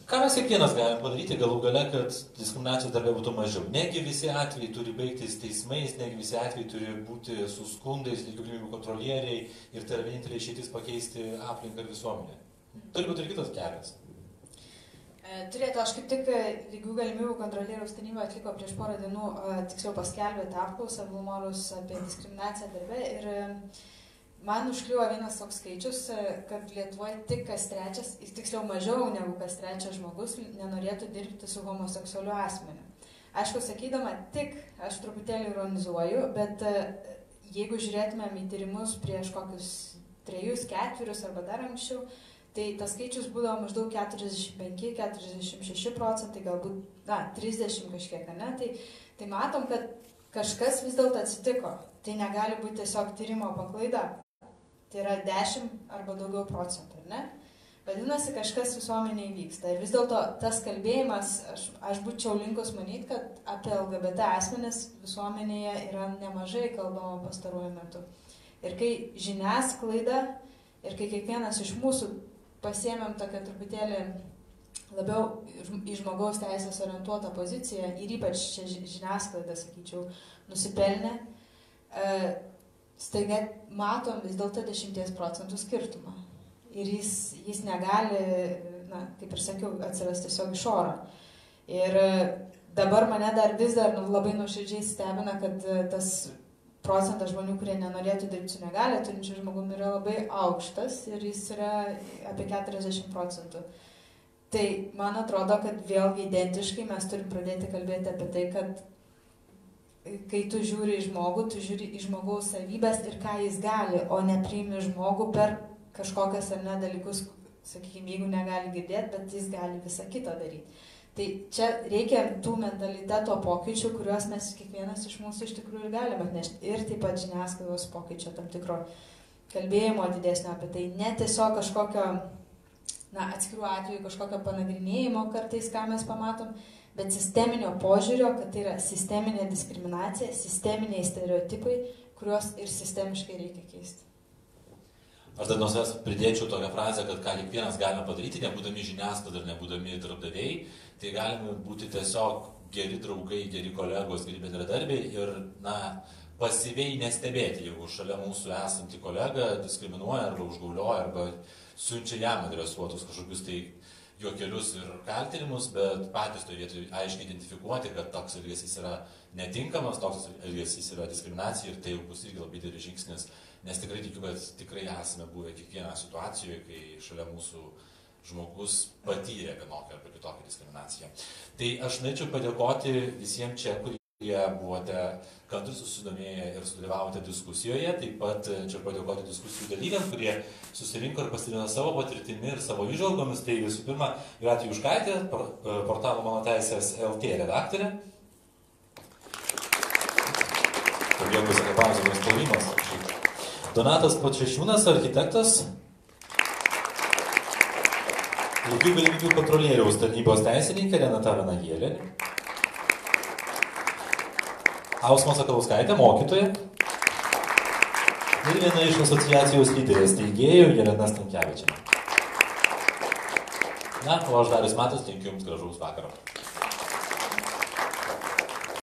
Ką mes kiekvienas galime padaryti galų gale, kad diskriminacijos darbe būtų mažiau? Negi visi atvejai turi baigtis teismais, negi visi atvejai turi būti su skundais, lygių galimybių kontrolieriai ir tai yra vienintelė išeitis pakeisti aplinką ir visuomenę. Turi būti ir kitas kelias. Turėtų, aš kaip tik lygių galimybių kontrolieriaus tarnyba atliko prieš porą dienų, tiksliau paskelbė apklausą Vilmorus apie diskriminaciją darbe ir man užkliuvo vienas toks skaičius, kad Lietuvoje tik kas trečias, tiksliau mažiau negu kas trečias žmogus nenorėtų dirbti su homoseksualiu asmeniu. Aišku, sakydama tik, aš truputėlį ironizuoju, bet jeigu žiūrėtumėm į tyrimus prieš kokius 3-4 arba dar anksčiau, tai tas skaičius būdavo maždaug 45-46 procentai, galbūt 30 kažkiek, ne? Tai matom, kad kažkas vis dėlto atsitiko. Tai negali būti tiesiog tyrimo paklaida. Tai yra 10 arba daugiau procentų, ne? Vadinasi, kažkas visuomenėje vyksta. Ir vis dėlto tas kalbėjimas, aš būčiau linkus manyti, kad apie LGBT asmenis visuomenėje yra nemažai kalbama pastaruoju metu. Ir kai žiniasklaida, ir kai kiekvienas iš mūsų pasiėmėm tokią truputėlį labiau į žmogaus teisės orientuotą poziciją ir ypač čia žiniasklaida, sakyčiau, nusipelnė, staiga matom vis dėlto 10 procentų skirtumą. Ir jis negali, kaip ir sakiau, atsirasti tiesiog iš oro. Ir dabar mane vis dar labai nuoširdžiai stebina, kad tas procentas žmonių, kurie nenorėtų dirbti su negalią turinčių žmogumi, yra labai aukštas ir jis yra apie 40%. Tai man atrodo, kad vėlgi identiškai mes turim pradėti kalbėti apie tai, kad kai tu žiūri į žmogų, tu žiūri į žmogaus savybės ir ką jis gali, o nepriimi žmogų per kažkokias ar ne dalykus, sakykime, jeigu negali girdėti, bet jis gali visą kitą daryti. Tai čia reikia tų mentaliteto pokyčių, kuriuos mes kiekvienas iš mūsų iš tikrųjų ir galime atnešti. Ir taip pat žiniasklaidos pokyčio, tam tikro kalbėjimo didesnio apie tai. Ne tiesiog kažkokio, atskirų atveju kažkokio panagrinėjimo kartais, ką mes pamatom, bet sisteminio požiūrio, kad tai yra sisteminė diskriminacija, sisteminiai stereotipai, kuriuos ir sistemiškai reikia keisti. Aš dar nuo savęs pridėčiau tokią frazę, kad ką kiekvienas galime padaryti, nebūdami žiniasklaida ir nebūdami darbdaviai, tai galime būti tiesiog geri draugai, geri kolegos, geri bendradarbiai ir, pasyviai nestebėti, jeigu šalia mūsų esantį kolegą diskriminuoja arba užgaulioja arba siunčia jam adresuotus kažkokius tai juokelius ir kaltinimus, bet patys toje vietoje aiškiai identifikuoti, kad toks elgesys yra netinkamas, toks elgesys yra diskriminacija ir tai jau bus irgi labai didelis žingsnis, nes tikrai tikiu, kad tikrai esame buvę kiekvieną situacijoje, kai šalia mūsų žmogus patyrė vienokią arba kitokią diskriminaciją. Tai aš norėčiau padėkoti visiems čia, kurie buvote kantrus susidomėję ir sudalyvavote diskusijoje, taip pat čia padėkoti diskusijų dalyviams, kurie susirinko ir pasidalino savo patirtimi ir savo įžvalgomis. Tai visų pirma, Jūratė Juškaitė, portalo Mano Teisės LT redaktorė. Pabėgus akapausimas spaudimas. Donatas Pačešiūnas, architektas. Lygių galimybių kontrolieriaus tarnybos teisininkė Renata Venagėlė. Ausma Sakalauskaitė, mokytoja. Ir viena iš asociacijos lyderės steigėjų Jelena Stankevičienė. O aš Darius Matas, linkiu jums gražaus vakaro.